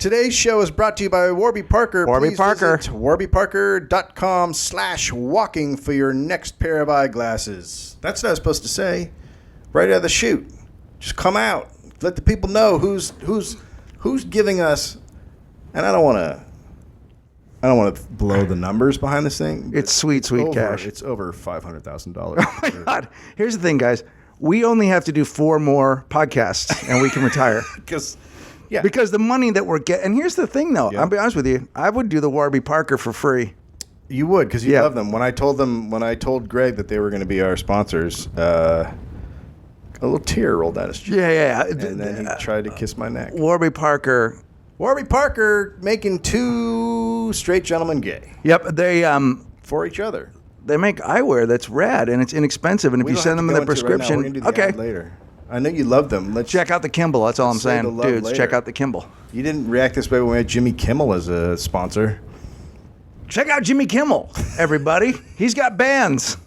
Today's show is brought to you by Warby Parker. Warby Parker. Visit warbyparker.com/walking for your next pair of eyeglasses. That's what I was supposed to say. Right out of the chute. Just come out. Let the people know who's giving us. And I don't want to blow the numbers behind this thing. It's sweet cash. It's over $500,000. Oh my God. Here's the thing, guys. We only have to do 4 more podcasts and we can retire. Because the money that we're getting. And here's the thing, though. Yeah. I'll be honest with you. I would do the Warby Parker for free. You would, because you love them. When I told Greg that they were going to be our sponsors, a little tear rolled down his cheek. Yeah. And then he tried to kiss my neck. Warby Parker making 2 straight gentlemen gay. Yep. They for each other. They make eyewear that's rad and it's inexpensive. And if you send them the prescription, We're gonna do the ad later. I know you love them. Let's check out the Kimball. That's all I'm say saying, the love dudes. later. Check out the Kimball. You didn't react this way when we had Jimmy Kimmel as a sponsor. Check out Jimmy Kimmel, everybody. He's got bands.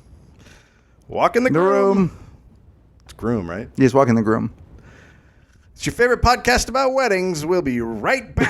Walk in the groom. It's groom, right? He's walking the groom. It's your favorite podcast about weddings. We'll be right back.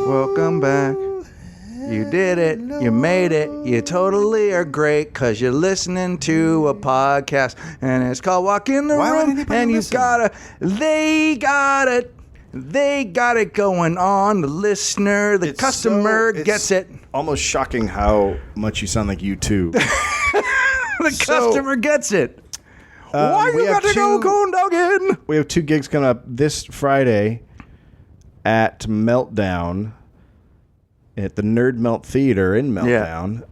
Welcome back. You did it. You made it. You totally are great because you're listening to a podcast and it's called Walk in the Room. And you've they got it going on. The listener, the customer gets it. Almost shocking how much you sound like you too. The customer gets it. Why you got to go Condoggin? We have 2 gigs coming up this Friday at Meltdown. At the Nerd Melt Theater in Meltdown.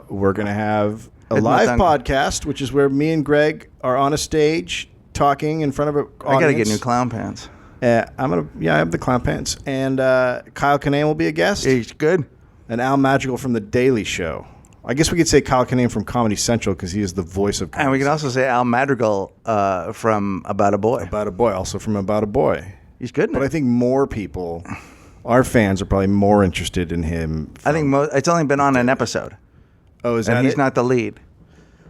We're going to have a live podcast, which is where me and Greg are on a stage talking in front of an audience. I got to get new clown pants. I have the clown pants. And Kyle Kinane will be a guest. He's good. And Al Madrigal from The Daily Show. I guess we could say Kyle Kinane from Comedy Central because he is the voice of Comedy And we can also say Al Madrigal from About a Boy. About a Boy, also from About a Boy. He's good. But I think more people... Our fans are probably more interested in him. I think it's only been on an episode. Oh, is that And he's it? not the lead.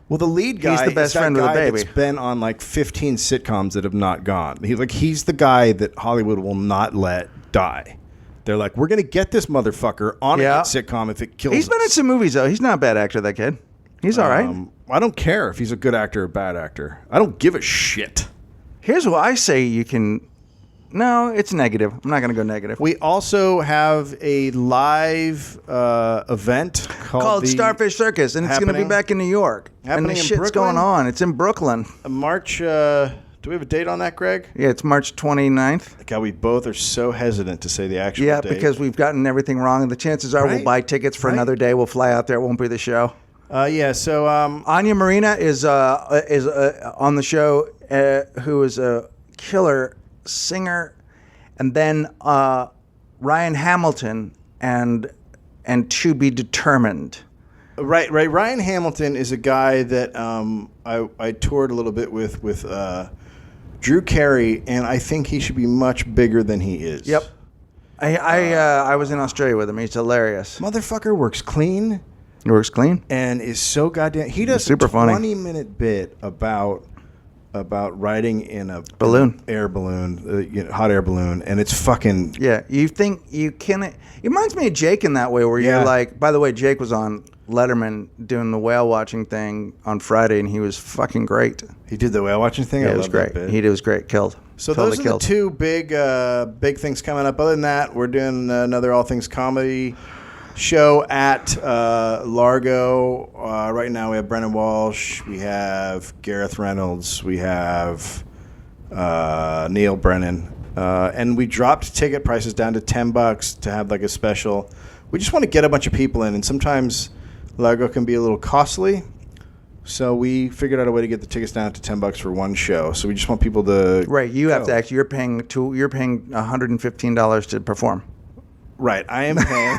Well, the lead guy he's the best is that friend of the guy baby. that's been on like 15 sitcoms that have not gone. He's the guy that Hollywood will not let die. They're like, we're going to get this motherfucker on a hit sitcom if it kills He's been in some movies, though. He's not a bad actor, that kid. He's all right. I don't care if he's a good actor or a bad actor. I don't give a shit. Here's what I say you can... No, it's negative. I'm not going to go negative. We also have a live event called Starfish Circus, and it's going to be back in New York. And the shit's going on. It's in Brooklyn. March... do we have a date on that, Greg? Yeah, it's March 29th. God, we both are so hesitant to say the actual date. Yeah, because we've gotten everything wrong, and the chances are we'll buy tickets for another day. We'll fly out there. It won't be the show. So... Anya Marina is on the show, who is a killer singer, and then Ryan Hamilton and To Be Determined. Right. Ryan Hamilton is a guy that I toured a little bit with Drew Carey, and I think he should be much bigger than he is. Yep. I was in Australia with him. He's hilarious. Motherfucker works clean. He works clean and is so goddamn. He does super a 20-minute bit about riding in a balloon, air balloon, hot air balloon, and it's fucking. Yeah, you think you can? It reminds me of Jake in that way, where you're like. By the way, Jake was on Letterman doing the whale watching thing on Friday, and he was fucking great. He did the whale watching thing. Yeah, it was great. He was great. Killed. So totally those are the 2 big things coming up. Other than that, we're doing another All Things Comedy show at Largo. Right now we have Brendan Walsh, we have Gareth Reynolds, we have Neil Brennan, and we dropped ticket prices down to $10 to have like a special. We just want to get a bunch of people in, and sometimes Largo can be a little costly. So we figured out a way to get the tickets down to $10 for one show. So we just want people to You have to actually. You're paying $115 to perform. Right, I am paying.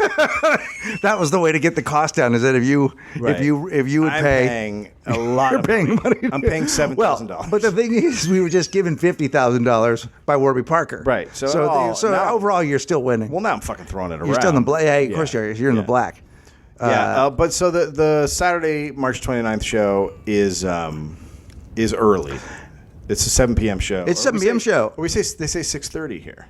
That was the way to get the cost down. Is that if you Right. if you would I'm pay, paying a lot. you're of paying money. I'm paying $7,000. Well, but the thing is, we were just given $50,000 by Warby Parker. Right, so now- overall, you're still winning. Well, now I'm fucking throwing it around. You're still in the black. Yeah, of course you're. You're in the black. But so the Saturday, March 29th show is early. It's a 7 p.m. show. It's 7 p.m. show. Or they say 6:30 here.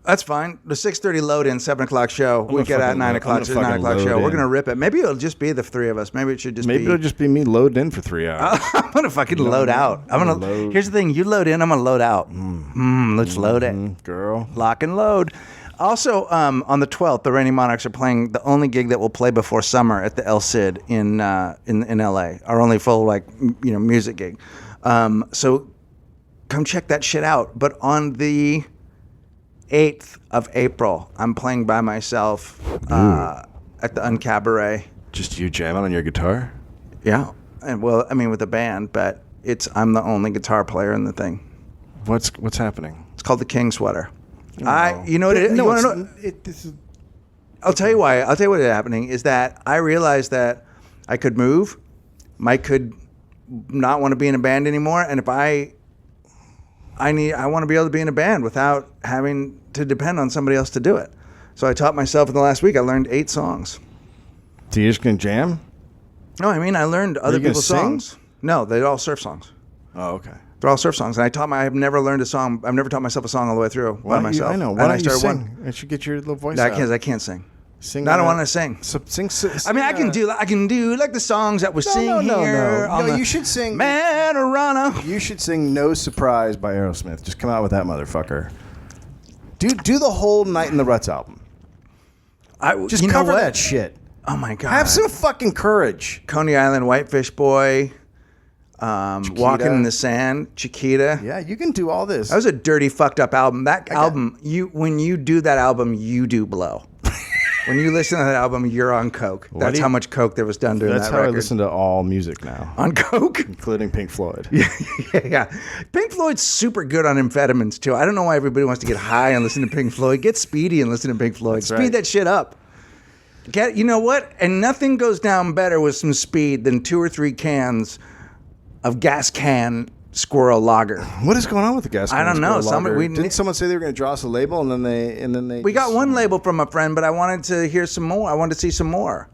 That's fine. The 6:30 load in, 7 o'clock show. We get at 9 o'clock. It's a 9 fucking o'clock load show. We're in. gonna rip it. Maybe it'll just be the three of us. Maybe it should just Maybe be. it'll just be me loading in for 3 hours. I'm gonna fucking load out. I'm gonna. load. Here's the thing. You load in. I'm gonna load out. Let's load it. Girl. Lock and load. Also, on the 12th, the Rainy Monarchs are playing the only gig that will play before summer at the El Cid in LA. Our only full music gig. So come check that shit out. But on the 8th of April, I'm playing by myself at the Uncabaret. Just you jamming on your guitar? Yeah, and well, I mean with a band, but I'm the only guitar player in the thing. What's happening? It's called the King Sweater. You know what it is? No, You wanna know? this is I'll tell you why. I'll tell you what is happening is that I realized that I could move. Mike could not want to be in a band anymore, and if I want to be able to be in a band without having to depend on somebody else to do it. So I taught myself in the last week. I learned 8 songs. So you're just gonna jam? No, I mean I learned other you gonna people's sing? songs. No, they're all surf songs. Oh, okay. They're all surf songs, and I've never learned a song. I've never taught myself a song all the way through by myself. I know. And Why I don't you started sing? one. I should get your little voice No, out. I can't sing. Sing. I don't want to sing. So, sing. I mean, I can do like the songs that we sing here. No, you should sing. Manorana. You should sing "No Surprise" by Aerosmith. Just come out with that motherfucker. Do the whole Night in the Ruts album. Just you know cover what? that shit. Oh my god. Have some fucking courage. Coney Island, Whitefish Boy, Walking in the Sand, Chiquita. Yeah, you can do all this. That was a dirty, fucked up album. That album, when you do that album, you do blow. When you listen to that album, you're on coke. That's how much coke there was done during That's that how record. I listen to all music now, On coke? including Pink Floyd. Yeah. Pink Floyd's super good on amphetamines, too. I don't know why everybody wants to get high and listen to Pink Floyd. Get speedy and listen to Pink Floyd. That's Speed right. that shit up. You know what? And nothing goes down better with some speed than 2 or 3 cans of gas can Squirrel Lager. What is going on with the gas? I don't know. Didn't someone say they were going to draw us a label and then they? We got one label from a friend, but I wanted to hear some more. I wanted to see some more.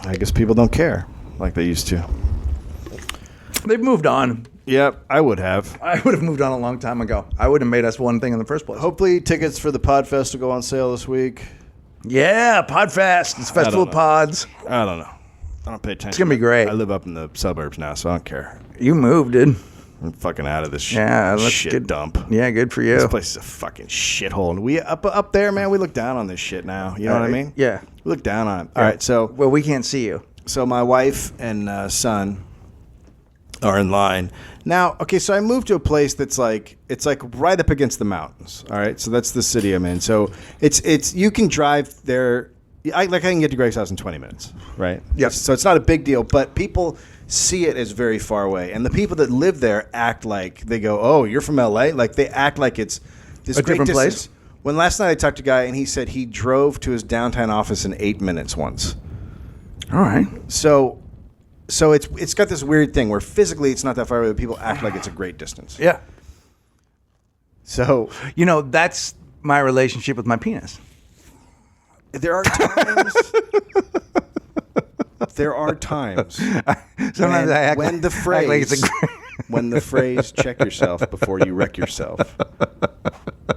I guess people don't care like they used to. They've moved on. Yep, I would have. I would have moved on a long time ago. I would have made us one thing in the first place. Hopefully, tickets for the Podfest will go on sale this week. Yeah, Podfest. It's Festival of know. Pods. I don't know. I don't pay attention. It's gonna be great. I live up in the suburbs now, so I don't care. You moved, dude. I'm fucking out of this Yeah, that's shit good. dump. Yeah, good for you. This place is a fucking shithole. And we up there, man, we look down on this shit now. You know what I mean? Yeah. We look down on it. All right, so Well, we can't see you. my wife and son are in line. Now, okay, so I moved to a place that's it's right up against the mountains. All right, so that's the city I'm in. So it's you can drive there. I can get to Greg's house in 20 minutes, right? Yep. So it's not a big deal, but people see it as very far away, and the people that live there act like they go, "Oh, you're from LA?" Like they act like it's this A great different distance. place? When last night I talked to a guy and he said he drove to his downtown office in 8 minutes once. All right. So it's got this weird thing where physically it's not that far away, but people act like it's a great distance. Yeah. So You know, that's my relationship with my penis. there are times. There are times. Sometimes I act when the act like it's phrase a when the phrase "check yourself before you wreck yourself"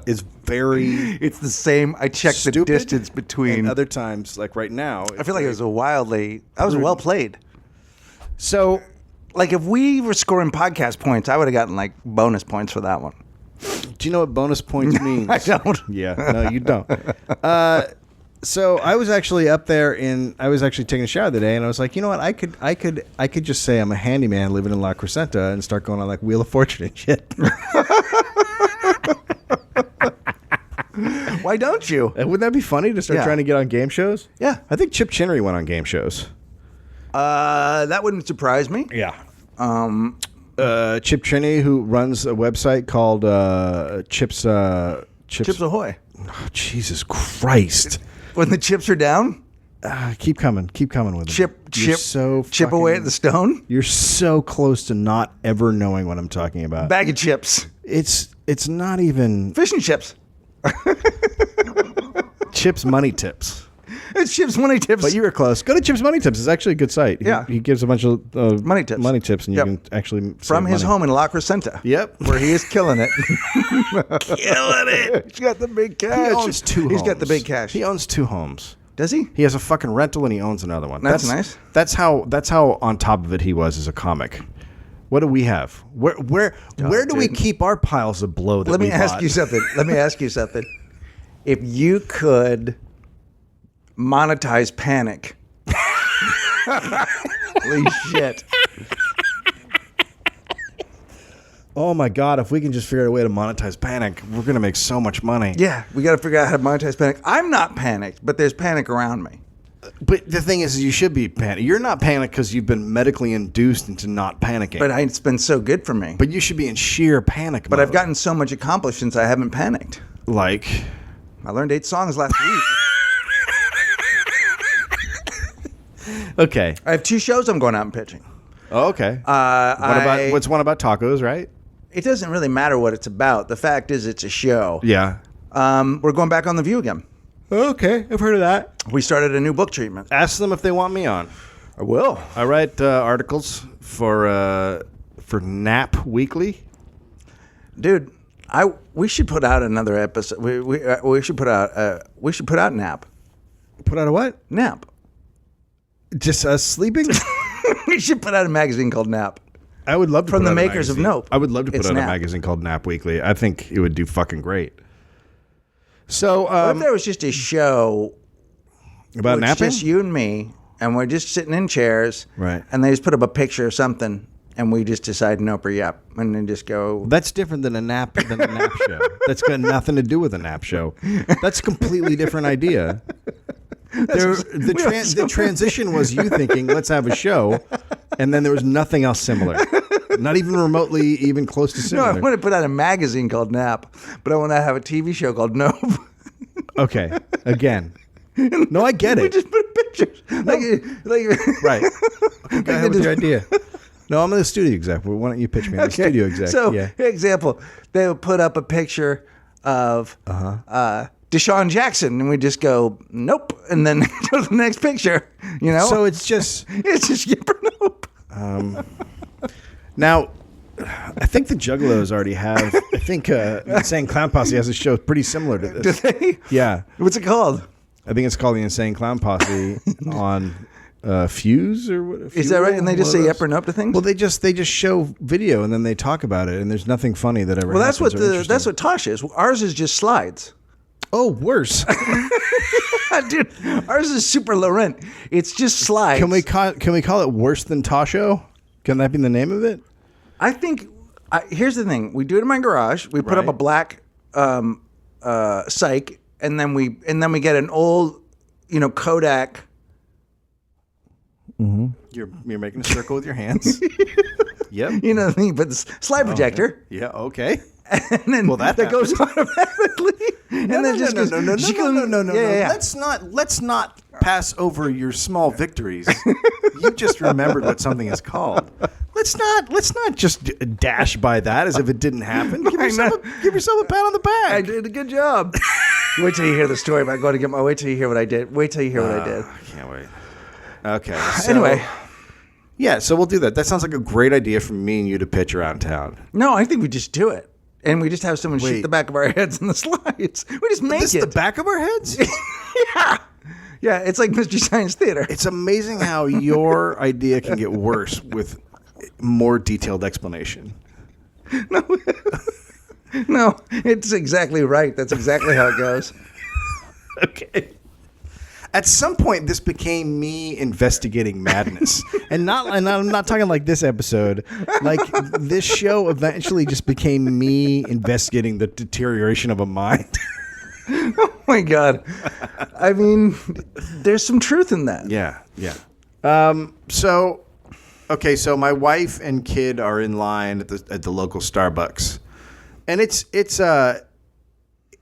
is very It's the same. I check the stupid, distance between. and other times, like right now, I feel like it was that was well played. so. Like if we were scoring podcast points, I would have gotten like bonus points for that one. Do you know what bonus points means? I don't. Yeah, no, you don't. So I was actually up there I was actually taking a shower today, and I was like, you know what? I could just say I'm a handyman living in La Crescenta and start going on like Wheel of Fortune and shit. Why don't you? Wouldn't that be funny to start Yeah. trying to get on game shows? Yeah. I think Chip Chinnery went on game shows. That wouldn't surprise me. Yeah. Chip Chinnery, who runs a website called Chips Chips Ahoy. Oh, Jesus Christ. When the chips are down, Keep coming with it. chip away at the stone. You're so close to not ever knowing what I'm talking about. Bag of chips. It's not even Fish and chips. Chips Money Tips. It's Chips Money Tips. But you were close. Go to Chips Money Tips. It's actually a good site. Yeah. He gives a bunch of Money tips. and Yep. you can actually save From his money. home in La Crescenta. Yep. Where he is killing it. Killing it. He's got the big He cash. owns 2 homes. He's got the big cash. He owns 2 homes. Does he? He has a fucking rental and he owns another one. That's nice. That's how on top of it he was as a comic. What do we have? Where do we dude. keep our piles of blow that Let me we ask bought? you something. If you could monetize panic. Holy shit. Oh my God, if we can just figure out a way to monetize panic, we're going to make so much money. Yeah, we got to figure out how to monetize panic. I'm not panicked, but there's panic around me. But the thing is, you should be panicked. You're not panicked because you've been medically induced into not panicking. But it's been so good for me. But you should be in sheer panic But mode. I've gotten so much accomplished since I haven't panicked. Like... I learned 8 songs last week. Okay. I have 2 shows I'm going out and pitching. Oh, okay. What's one about tacos, right? It doesn't really matter what it's about. The fact is, it's a show. Yeah. We're going back on The View again. Okay, I've heard of that. We started a new book treatment. Ask them if they want me on. I will. I write articles for Nap Weekly. Dude, we should put out another episode. We should put out Nap. Put out a what? Nap. Just us sleeping? We should put out a magazine called Nap. I would love to From put the out a makers of magazine. Nope. I would love to put It's out Nap. a magazine called Nap Weekly. I think it would do fucking great. So, What if there was just a show about where it's napping? just you and me, and we're just sitting in chairs, Right. and they just put up a picture of something, and we just decide nope or yep, and then just go. That's different than a nap show. That's got nothing to do with a nap show. That's a completely different idea. The transition was you thinking, let's have a show, and then there was nothing else similar. Not even remotely even close to No, similar. I want to put out a magazine called Nap, but I want to have a TV show called Nope. Okay, again. No, I get We it. just put pictures. Like Right. Okay, go ahead with your idea. No, I'm the studio exec. Why don't you pitch me? I'm the studio exec. So, yeah. example, they would put up a picture of Deshaun Jackson, and we just go nope, and then go to the next picture. You know, So it's just it's just yep or nope. now. I think the Juggalos already have. I think Insane Clown Posse has a show pretty similar to Do this. they? Yeah, What's it called? I think it's called the Insane Clown Posse on Fuse or what? Is that right? And they just say yep or nope to things. Well, they just show video and then they talk about it, and there's nothing funny that ever. Well, that's what happens or that's interesting. what Tosh is. Ours is just slides. Oh, worse. Dude, ours is super Laurent. It's just slides. Can we call it worse than Tasho? Can that be the name of it? I think here's the thing. We do it in my garage. We put up Right. a black psych, and then we get an old, Kodak. You're making a circle with your hands. Yep. You know what I mean? But the slide projector, Yeah. Okay. and then Well, that goes automatically, and then just goes. No. Yeah. Let's not pass over your small victories. You just remembered what something is called. Let's not just dash by that as if it didn't happen. Give yourself a pat on the back. I did a good job. Wait till you hear the story about going to get my. Wait till you hear what I did. Wait till you hear what I did. I can't wait. Okay. So, Anyway. Yeah, so we'll do that. That sounds like a great idea for me and you to pitch around town. No, I think we just do it. And we just have someone shoot Wait. the back of our heads in the slides. We just make This it. is the back of our heads? Yeah, it's like Mystery Science Theater. It's amazing how your idea can get worse with more detailed explanation. No, it's exactly right. That's exactly how it goes. Okay. At some point, this became me investigating madness, and I'm not talking like this episode. Like this show eventually just became me investigating the deterioration of a mind. Oh my God. I mean, there's some truth in that. Yeah. So my wife and kid are in line at the local Starbucks, and it's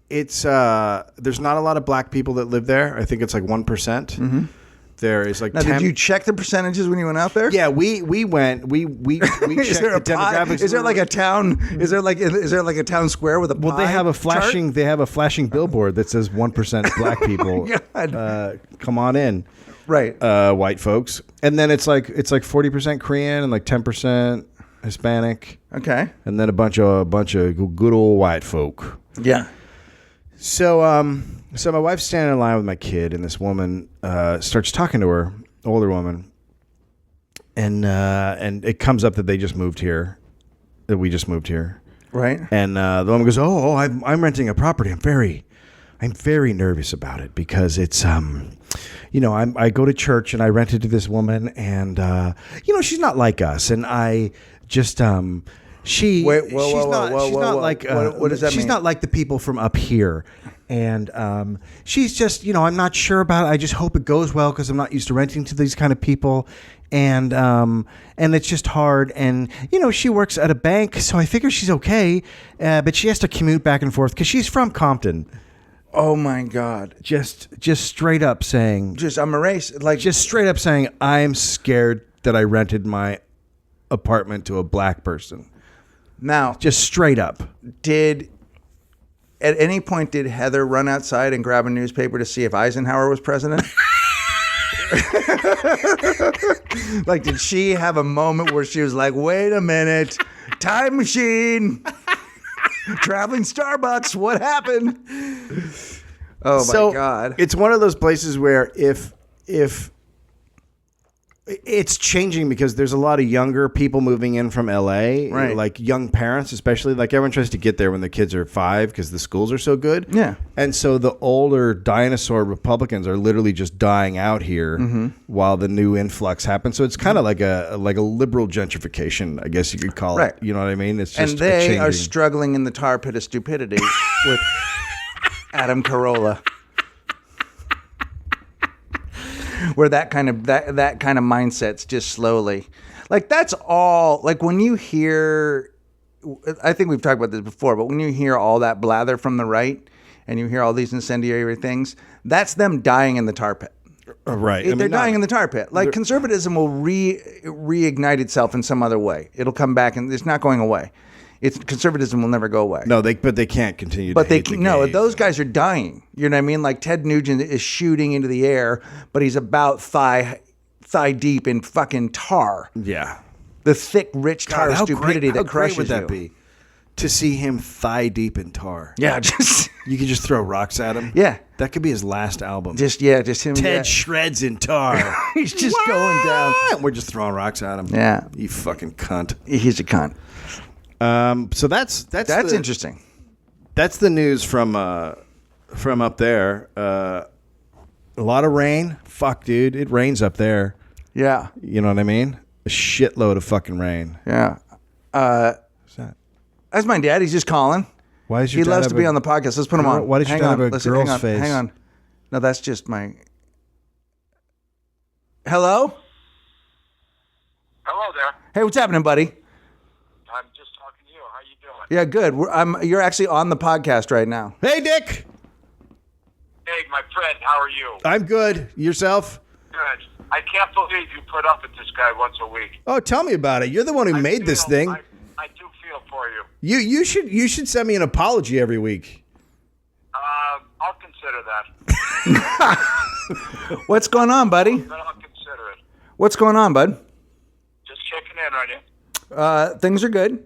it's there's not a lot of black people that live there. I think it's like 1%. Mm-hmm. There is like. Now, did you check the percentages when you went out there? Yeah, we went. We checked the demographics. Is there like a town? Is there like a town square with a Well, they have a flashing. They have a flashing billboard that says 1% black people. Come on in, right? White folks, and then it's like 40% Korean and like 10% Hispanic. Okay, and then a bunch of good old white folk. Yeah. So my wife's standing in line with my kid, and this woman starts talking to her, older woman, and it comes up that they just moved here, that we just moved here, right? And the woman goes, "Oh, I'm renting a property. I'm very nervous about it because it's I go to church and I rented to this woman, and she's not like us, and I just she's not like what does that mean? She's not like the people from up here." And she's just, I'm not sure about it. I just hope it goes well because I'm not used to renting to these kind of people. And it's just hard. And, she works at a bank, so I figure she's okay. But she has to commute back and forth because she's from Compton. Oh, my God. Just straight up saying. I'm a race. Like, just straight up saying, I'm scared that I rented my apartment to a black person. Now. Just straight up. At any point, did Heather run outside and grab a newspaper to see if Eisenhower was president? Like, did she have a moment where she was like, wait a minute, time machine, traveling Starbucks, what happened? Oh, my God. It's one of those places where if it's changing because there's a lot of younger people moving in from LA, right? Like young parents, especially. Like everyone tries to get there when their kids are 5 because the schools are so good. Yeah. And so the older dinosaur Republicans are literally just dying out here while the new influx happens. So it's kind of like a liberal gentrification, I guess you could call right. it. You know what I mean? It's just and they are struggling in the tar pit of stupidity with Adam Carolla. Where that kind of mindset's just slowly, like that's all. Like when you hear, I think we've talked about this before, but when you hear all that blather from the right, and you hear all these incendiary things, that's them dying in the tar pit. Right, they're dying in the tar pit. Like conservatism will reignite itself in some other way. It'll come back, and it's not going away. Conservatism will never go away. No, but they can't continue. But those guys are dying. You know what I mean? Like Ted Nugent is shooting into the air, but he's about thigh deep in fucking tar. Yeah, the thick, rich tar stupidity that crushes you. How great would that be? To see him thigh deep in tar. Yeah, just you could just throw rocks at him. Yeah, that could be his last album. Just him. Ted shreds in tar. He's just going down. We're just throwing rocks at him. Yeah, you fucking cunt. He's a cunt. So that's interesting. That's the news from up there. A lot of rain. Fuck, dude, it rains up there. Yeah, you know what I mean. A shitload of fucking rain. Yeah. What's that? That's my dad. He's just calling. Why is your he dad loves to be on the podcast. Let's put him on. Why did your dad have a girl's face? Hang on. No, that's just my. Hello. Hello there. Hey, what's happening, buddy? I'm just talking to you. How you doing? Yeah, good. You're actually on the podcast right now. Hey, Dick. Hey, my friend. How are you? I'm good. Yourself? Good. I can't believe you put up with this guy once a week. Oh, tell me about it. You're the one who made this thing. I do feel for you. You should send me an apology every week. I'll consider that. What's going on, buddy? Then I'll consider it. What's going on, bud? Just checking in on you. Things are good.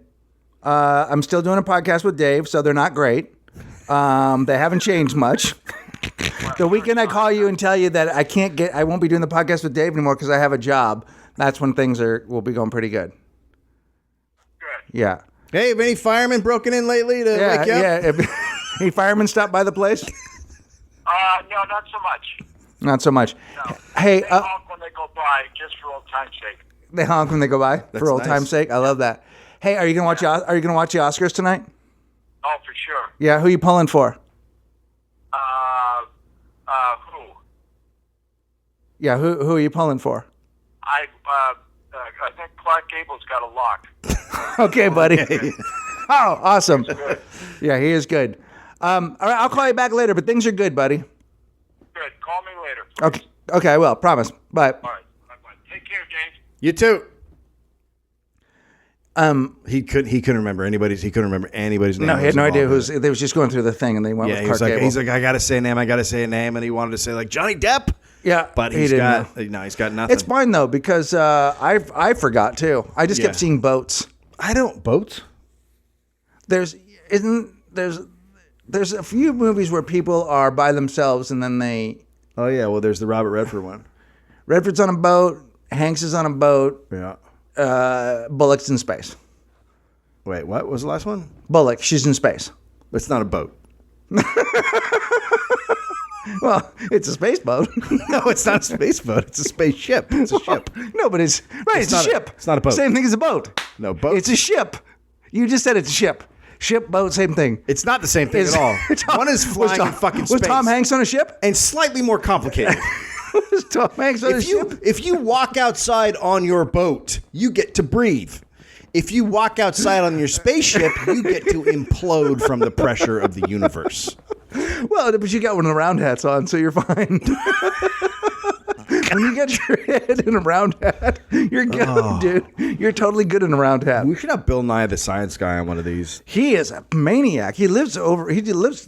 I'm still doing a podcast with Dave, so they're not great. They haven't changed much. The weekend I call you and tell you that I won't be doing the podcast with Dave anymore because I have a job. That's when things will be going pretty good. Good. Yeah. Hey, have any firemen broken in lately to wake you up? Yeah. Any firemen stopped by the place? No, not so much. Not so much. No. Hey, they honk when they go by, just for old time's sake. They honk when they go by for old time's sake. I love that. Hey, are you gonna watch? Are you gonna watch the Oscars tonight? Oh, for sure. Yeah. Who are you pulling for? Who? Yeah. Who are you pulling for? I think Clark Gable's got a lock. Okay, buddy. Oh, awesome. Yeah, he is good. All right, I'll call you back later, but things are good, buddy. Good. Call me later. Okay, I will. Promise. Bye. All right. Bye-bye. Take care, James. You too. He couldn't remember anybody's name. No, he had no idea who was. They was just going through the thing, and they went Yeah, with he was Clark like, Gable. he's like, I gotta say a name, and he wanted to say like Johnny Depp. Yeah, But he he's didn't got know. no, he's got nothing. It's fine though because I forgot too. I just kept Yeah. seeing boats. Boats? There's a few movies where people are by themselves and then they Oh yeah, well there's the Robert Redford one. Redford's on a boat, Hanks is on a boat, Yeah. Bullock's in space. Wait, what was the last one? Bullock, she's in space. It's not a boat. Well, it's a space boat. No, it's not a space boat. It's a spaceship. It's a ship. No, but it's right. It's a not a- ship. it's not a boat. Same thing as a boat. No, boat. It's a ship. You just said it's a ship. Ship, boat, same thing. It's not the same thing at all. One is flying in fucking space. Was Tom Hanks on a ship? and slightly more complicated. Was Tom Hanks on a ship? If you walk outside on your boat, you get to breathe. If you walk outside on your spaceship, you get to implode from the pressure of the universe. Well, but you got one of the round hats on, so you're fine. When you get your head in a round hat, you're good, dude. You're totally good in a round hat. We should have Bill Nye the Science Guy on one of these. He is a maniac. He lives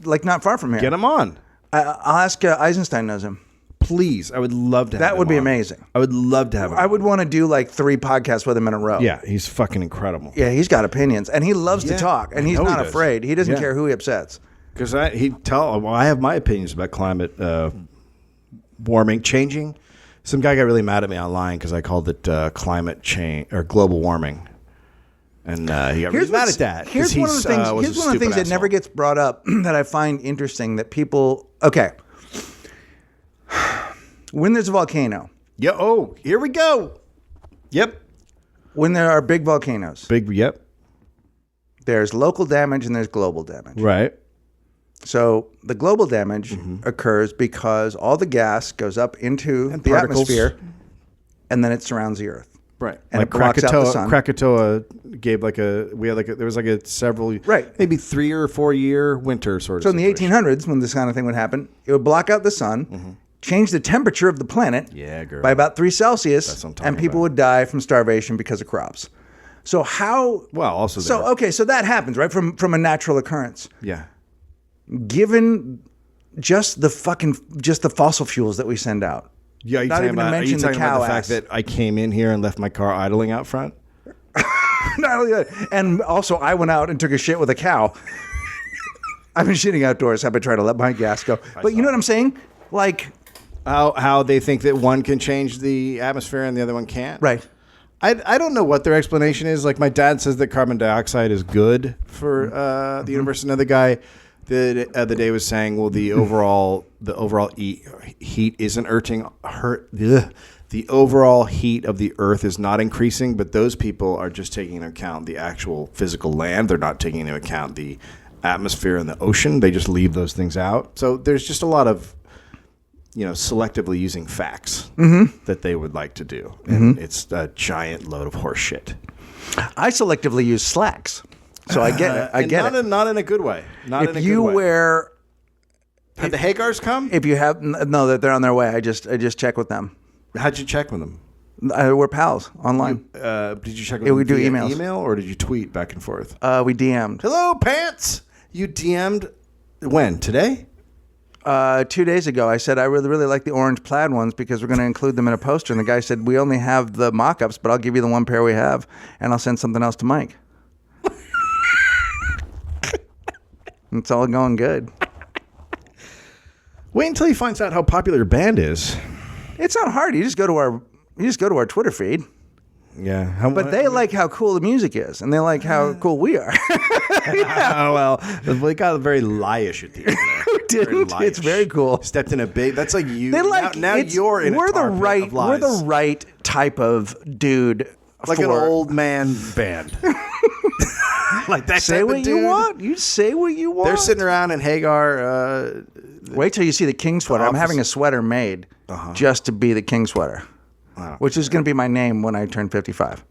like not far from here. Get him on. I'll ask Eisenstein knows him. Please. I would love to have That him would be on. amazing. I would love to have him I on. would want to do like 3 podcasts with him in a row. Yeah, he's fucking incredible. Yeah, he's got opinions, and he loves to Yeah, talk, and I he's know he not does. afraid. He doesn't Yeah. care who he upsets. Because I have my opinions about climate warming, changing. Some guy got really mad at me online because I called it climate change or global warming, and he got really mad at that. 'cause Here's one of the things. was Here's a one of the things stupid that never asshole. gets brought up that I find interesting. That people, okay, when there's a volcano, Yeah. Oh, here we go. Yep. when there are big volcanoes, Big. Yep. there's local damage and there's global damage. Right. So the global damage Mm-hmm. occurs because all the gas goes up into the particles. atmosphere, and then it surrounds the Earth. Right. And it blocks out the sun. Krakatoa gave there was like a several, Right. maybe 3 or 4 year winter sort of. So in the situation. 1800s, when this kind of thing would happen, it would block out the sun, change the temperature of the planet Yeah, girl. by about 3 Celsius, That's what I'm talking and people about. would die from starvation because of crops. So how? Well, also So there- okay, so that happens right from a natural occurrence. Yeah. Given just the fossil fuels that we send out. Yeah, Not even to are you mention the talking about cow the fact ass. that I came in here and left my car idling out front? Not only that, and also I went out and took a shit with a cow. I've been shitting outdoors. I've been trying to let my gas go. But you know what I'm saying? Like, How they think that one can change the atmosphere and the other one can't? right. I don't know what their explanation is. Like my dad says that carbon dioxide is good for the universe. Another guy the other day was saying, well, the overall heat isn't the overall heat of the Earth is not increasing, but those people are just taking into account the actual physical land. They're not taking into account the atmosphere and the ocean. They just leave those things out. So there's just a lot of selectively using facts that they would like to do. And it's a giant load of horse shit. I selectively use slacks. So I get it. I And get it. Not in a good way. Not in If a you good way. wear, Have the Hagars come? if you have, no, that they're on their way. I just check with them. How'd you check with them? We're pals online. Did you check with Yeah, them we do via emails. email or did you tweet back and forth? We DM'd Hello, pants. You DM'd when? Today? 2 days ago. I said I really like the orange plaid ones because we're going to include them in a poster. And the guy said we only have the mock-ups, but I'll give you the one pair we have, and I'll send something else to Mike. It's all going good. Wait until he finds out how popular your band is. It's not hard. You just go to our Twitter feed. Yeah. But they like how cool the music is, and they like how cool we are. Oh, well, they got very lie-ish at the end there. Didn't. Very It's very cool. Stepped in a big, that's like you. They like now it's- you're in we're a tar the pit right of lies. we're the right type of dude. Like an for, old man band. Like that say type what of you dude. want. You say what you want. They're sitting around in Hagar. Wait till you see the king sweater. I'm office. having a sweater made just to be the king sweater, Wow. which is going to be my name when I turn 55.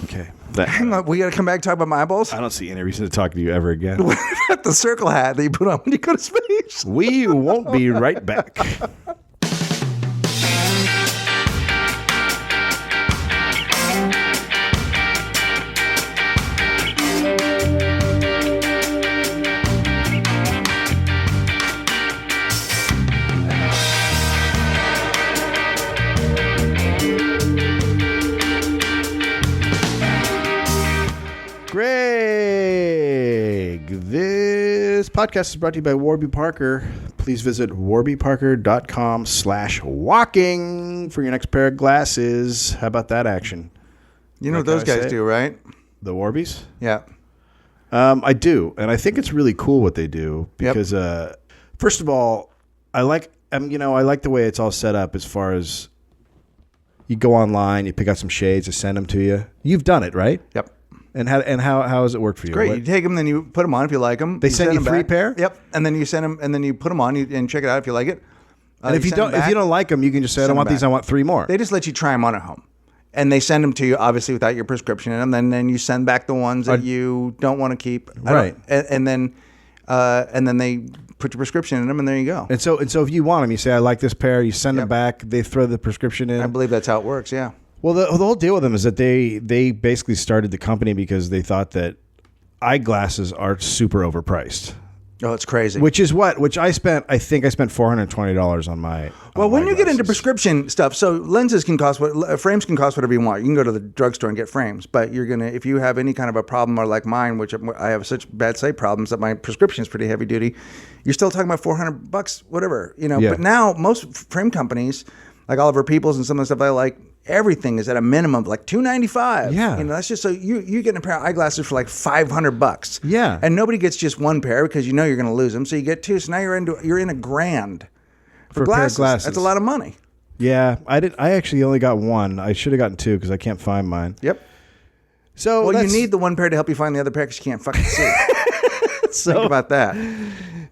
Okay. Hang on, we got to come back and talk about my eyeballs. I don't see any reason to talk to you ever again. The circle hat that you put on when you go to space. We won't be right back. Greg, this podcast is brought to you by Warby Parker. Please visit warbyparker.com/walking for your next pair of glasses. How about that action? You know what those guys do, right? The Warbies? Yeah. I do, and I think it's really cool what they do because, first of all, I like the way it's all set up as far as you go online, you pick out some shades, they send them to you. You've done it, right? Yep. And how has it worked for you? Great. You take them, then you put them on if you like them. They send you free pair? Yep. And then you send them, and then you put them on and check it out if you like it. And if you don't like them, you can just say, I don't want these. I want 3 more. They just let you try them on at home, and they send them to you obviously without your prescription in them. Then you send back the ones that you don't want to keep. Right. And then they put your prescription in them, and there you go. And so if you want them, you say, I like this pair. You send them back. They throw the prescription in. I believe that's how it works. Yeah. Well, the whole deal with them is that they basically started the company because they thought that eyeglasses are super overpriced. Oh, it's crazy. Which I think I spent $420 on my. Well, when you get into prescription stuff, so lenses can cost frames can cost whatever you want. You can go to the drugstore and get frames, but if you have any kind of a problem or like mine, which I have such bad sight problems that my prescription is pretty heavy duty, you're still talking about $400, whatever, Yeah. But now most frame companies, like Oliver Peoples and some of the stuff I like, everything is at a minimum of like $295. Yeah. That's just so you get a pair of eyeglasses for like $500. Yeah. And nobody gets just one pair because you're going to lose them. So you get 2. So now you're in $1,000 for a pair of glasses. glasses. That's a lot of money. Yeah, I actually only got 1. I should have gotten 2 because I can't find mine. Yep. So you need the one pair to help you find the other pair because you can't fucking see. Think about that.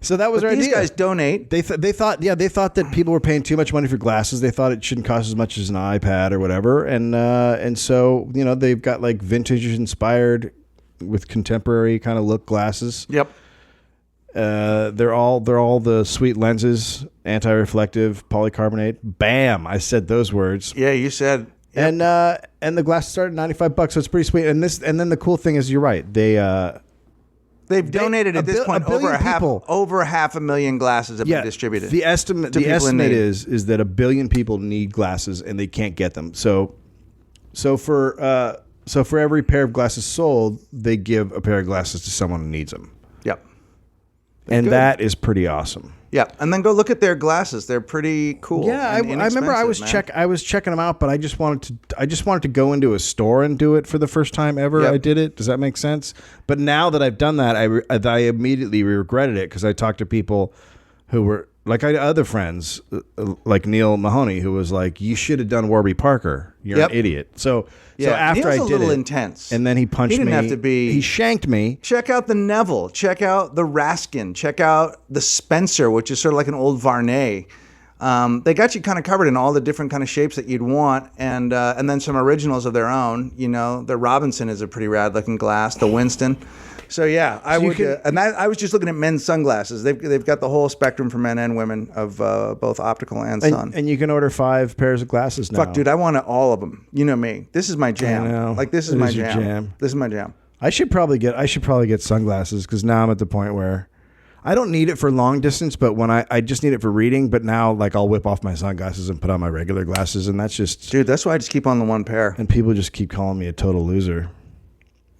So that was our idea. These guys donate. They thought that people were paying too much money for glasses. They thought it shouldn't cost as much as an iPad or whatever. And so they've got like vintage inspired with contemporary kind of look glasses. Yep. They're all the sweet lenses, anti-reflective, polycarbonate. Bam! I said those words. Yeah, you said. Yep. And the glasses start at $95, so it's pretty sweet. And then the cool thing is, you're right. They've donated at this point over 500,000 glasses have been distributed. The estimate is that 1 billion people need glasses and they can't get them. So for every pair of glasses sold, they give a pair of glasses to someone who needs them. Yep. And that is pretty awesome. Yeah, and then go look at their glasses. They're pretty cool. Yeah, I remember I was checking them out, but I just wanted to go into a store and do it for the first time ever. Yep. I did it. Does that make sense? But now that I've done that, I immediately regretted it because I talked to people who were like other friends, like Neil Mahoney, who was like, "You should have done Warby Parker. You're an idiot." So after Neil's I did a little it, intense, and then he punched me. He didn't have to be. He shanked me. Check out the Neville. Check out the Raskin. Check out the Spencer, which is sort of like an old Varney. They got you kind of covered in all the different kind of shapes that you'd want, and then some originals of their own. The Robinson is a pretty rad looking glass. The Winston. So yeah, I was just looking at men's sunglasses. They've got the whole spectrum for men and women of both optical and sun. And you can order 5 pairs of glasses now. Fuck, dude, I want all of them. You know me. This is my jam. I know. Like this is my jam. This is my jam. I should probably get sunglasses because now I'm at the point where I don't need it for long distance, but when I just need it for reading. But now, like, I'll whip off my sunglasses and put on my regular glasses, and that's just... Dude, that's why I just keep on the one pair. And people just keep calling me a total loser.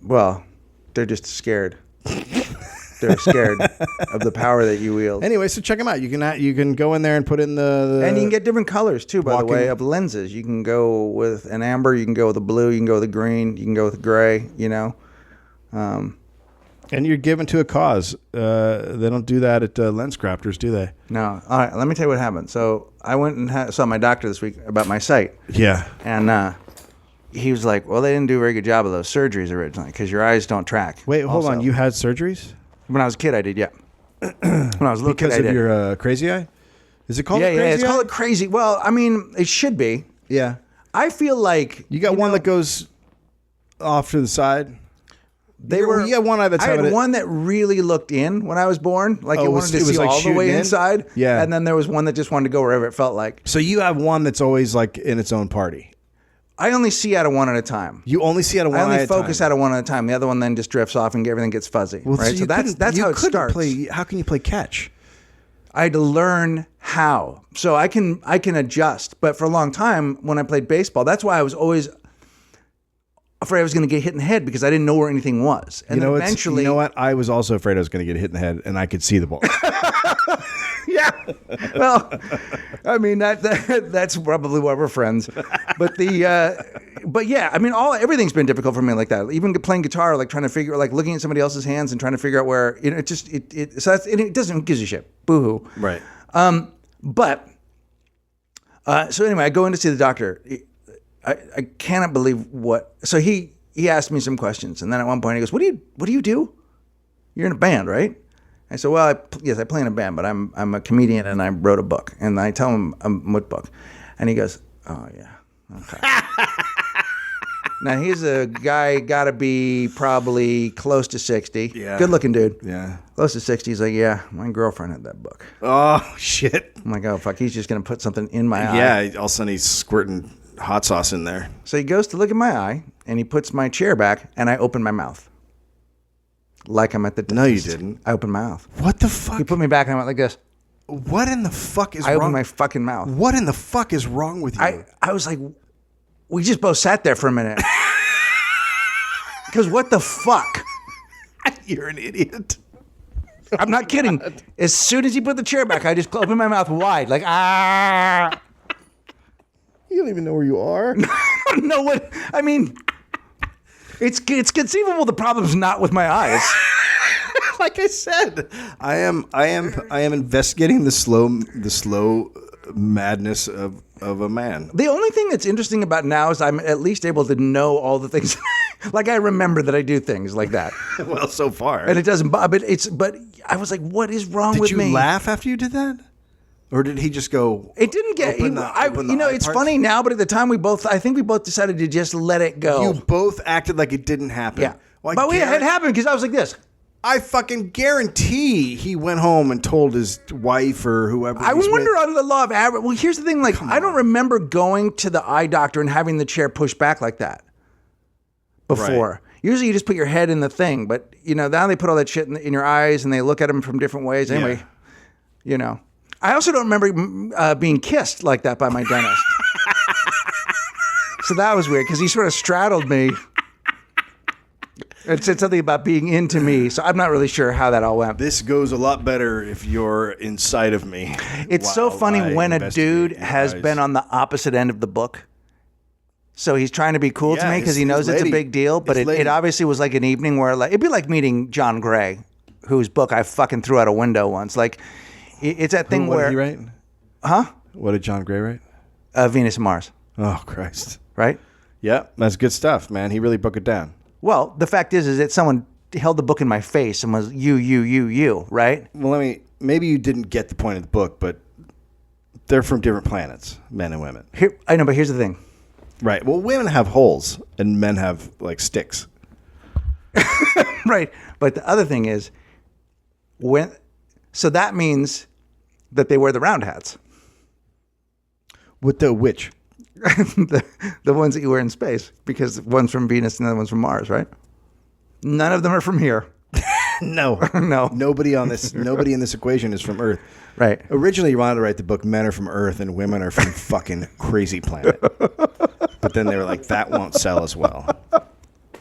Well, they're just scared. They're scared of the power that you wield. Anyway, so check them out. You can go in there and put in the and you can get different colors too, by the way, of lenses. You can go with an amber, you can go with a blue, you can go with a green, you can go with a gray, And you're given to a cause. They don't do that at Lens Crafters, do they? No. All right, let me tell you what happened. So I went and saw my doctor this week about my sight. Yeah. And he was like, well, they didn't do a very good job of those surgeries originally because your eyes don't track. Wait, hold on. You had surgeries? When I was a kid, I did, yeah. When I was a little kid, I did. Because of your crazy eye? Is it called crazy eye? Yeah, it's called it crazy. Well, I mean, it should be. Yeah. I feel like... You got one that goes off to the side? They were. You had one eye that's I having had it. one that really looked in when I was born. Like Oh, it wanted to see like all the shooting way in? inside. Yeah. And then there was one that just wanted to go wherever it felt like. So you have one that's always like in its own party. I only see out of one at a time. You only see out of one I only eye at a focus time. out of one at a time. The other one then just drifts off and everything gets fuzzy. Well, right. So that's you how it couldn't starts. How can you play catch? I had to learn how. So I can adjust. But for a long time when I played baseball, that's why I was always afraid I was going to get hit in the head because I didn't know where anything was. And then eventually, you know what? I was also afraid I was going to get hit in the head, and I could see the ball. yeah. Well, I mean that's probably why we're friends. But but yeah, I mean everything's been difficult for me like that. Even playing guitar, like trying to figure, like looking at somebody else's hands and trying to figure out where so that's it doesn't who gives a shit. Boo hoo. Right. So anyway, I go in to see the doctor. I cannot believe what. So he asked me some questions, and then at one point he goes, "What do you do? You're in a band, right?" I said, "Well, yes, I play in a band, but I'm a comedian and I wrote a book." And I tell him what book, and he goes, "Oh yeah, okay." Now he's a guy, got to be probably close to 60. Yeah. Good looking dude. Yeah. Close to 60. He's like, "Yeah, my girlfriend had that book." Oh shit. I'm like, "Oh fuck, he's just gonna put something in my eye." Yeah. All of a sudden he's squirting hot sauce in there. So he goes to look at my eye, and he puts my chair back, and I open my mouth. Like I'm at the dentist. No, you didn't. I opened my mouth. What the fuck? He put me back, and I went like this. What in the fuck is I wrong? opened my fucking mouth. What in the fuck is wrong with you? I was like, we just both sat there for a minute. Because what the fuck? You're an idiot. I'm not kidding. As soon as he put the chair back, I just opened my mouth wide, like, ah. You don't even know where you are. I don't know what, I mean, it's conceivable the problem's not with my eyes. Like I said, I am investigating the slow madness of a man. The only thing that's interesting about now is I'm at least able to know all the things. Like I remember that I do things like that. Well, so far. And it doesn't, but I was like, what is wrong with Did me? you laugh after you did that? Or did he just go? It didn't get. open the eye It's parts? funny now, but at the time I think we both decided to just let it go. You both acted like it didn't happen. Yeah, Well, but it happened because I was like this. I fucking guarantee he went home and told his wife or whoever. I he's wonder with. on the law of average. Well, here's the thing. Like, I don't remember going to the eye doctor and having the chair pushed back like that before. Right. Usually, you just put your head in the thing, but now they put all that shit in your eyes and they look at them from different ways. Anyway, I also don't remember being kissed like that by my dentist. So that was weird because he sort of straddled me. It said something about being into me, so I'm not really sure how that all went. This goes a lot better if you're inside of me. It's so while funny I when a investigate dude your has eyes. been on the opposite end of the book. So he's trying to be cool to Yeah, me because he his knows it's a lady- big deal, but his it lady- obviously was like an evening where it'd be like meeting John Gray, whose book I fucking threw out a window once. Like it's that thing What where did he write? Huh? What did John Gray write? Venus and Mars, Oh Christ! right? Yeah, that's good stuff, man. He really broke it down. Well, the fact is that someone held the book in my face and was you, right? Well, maybe you didn't get the point of the book, but they're from different planets, men and women. I know, but here's the thing. Right. Well, women have holes and men have like sticks. Right. But the other thing is so that means that they wear the round hats. With the which? the ones that you wear in space, because one's from Venus and the other one's from Mars, right? None of them are from here. No. No. Nobody in this equation is from Earth. Right. Originally, you wanted to write the book "Men Are from Earth" and "Women Are from fucking crazy planet," but then they were like, "That won't sell as well."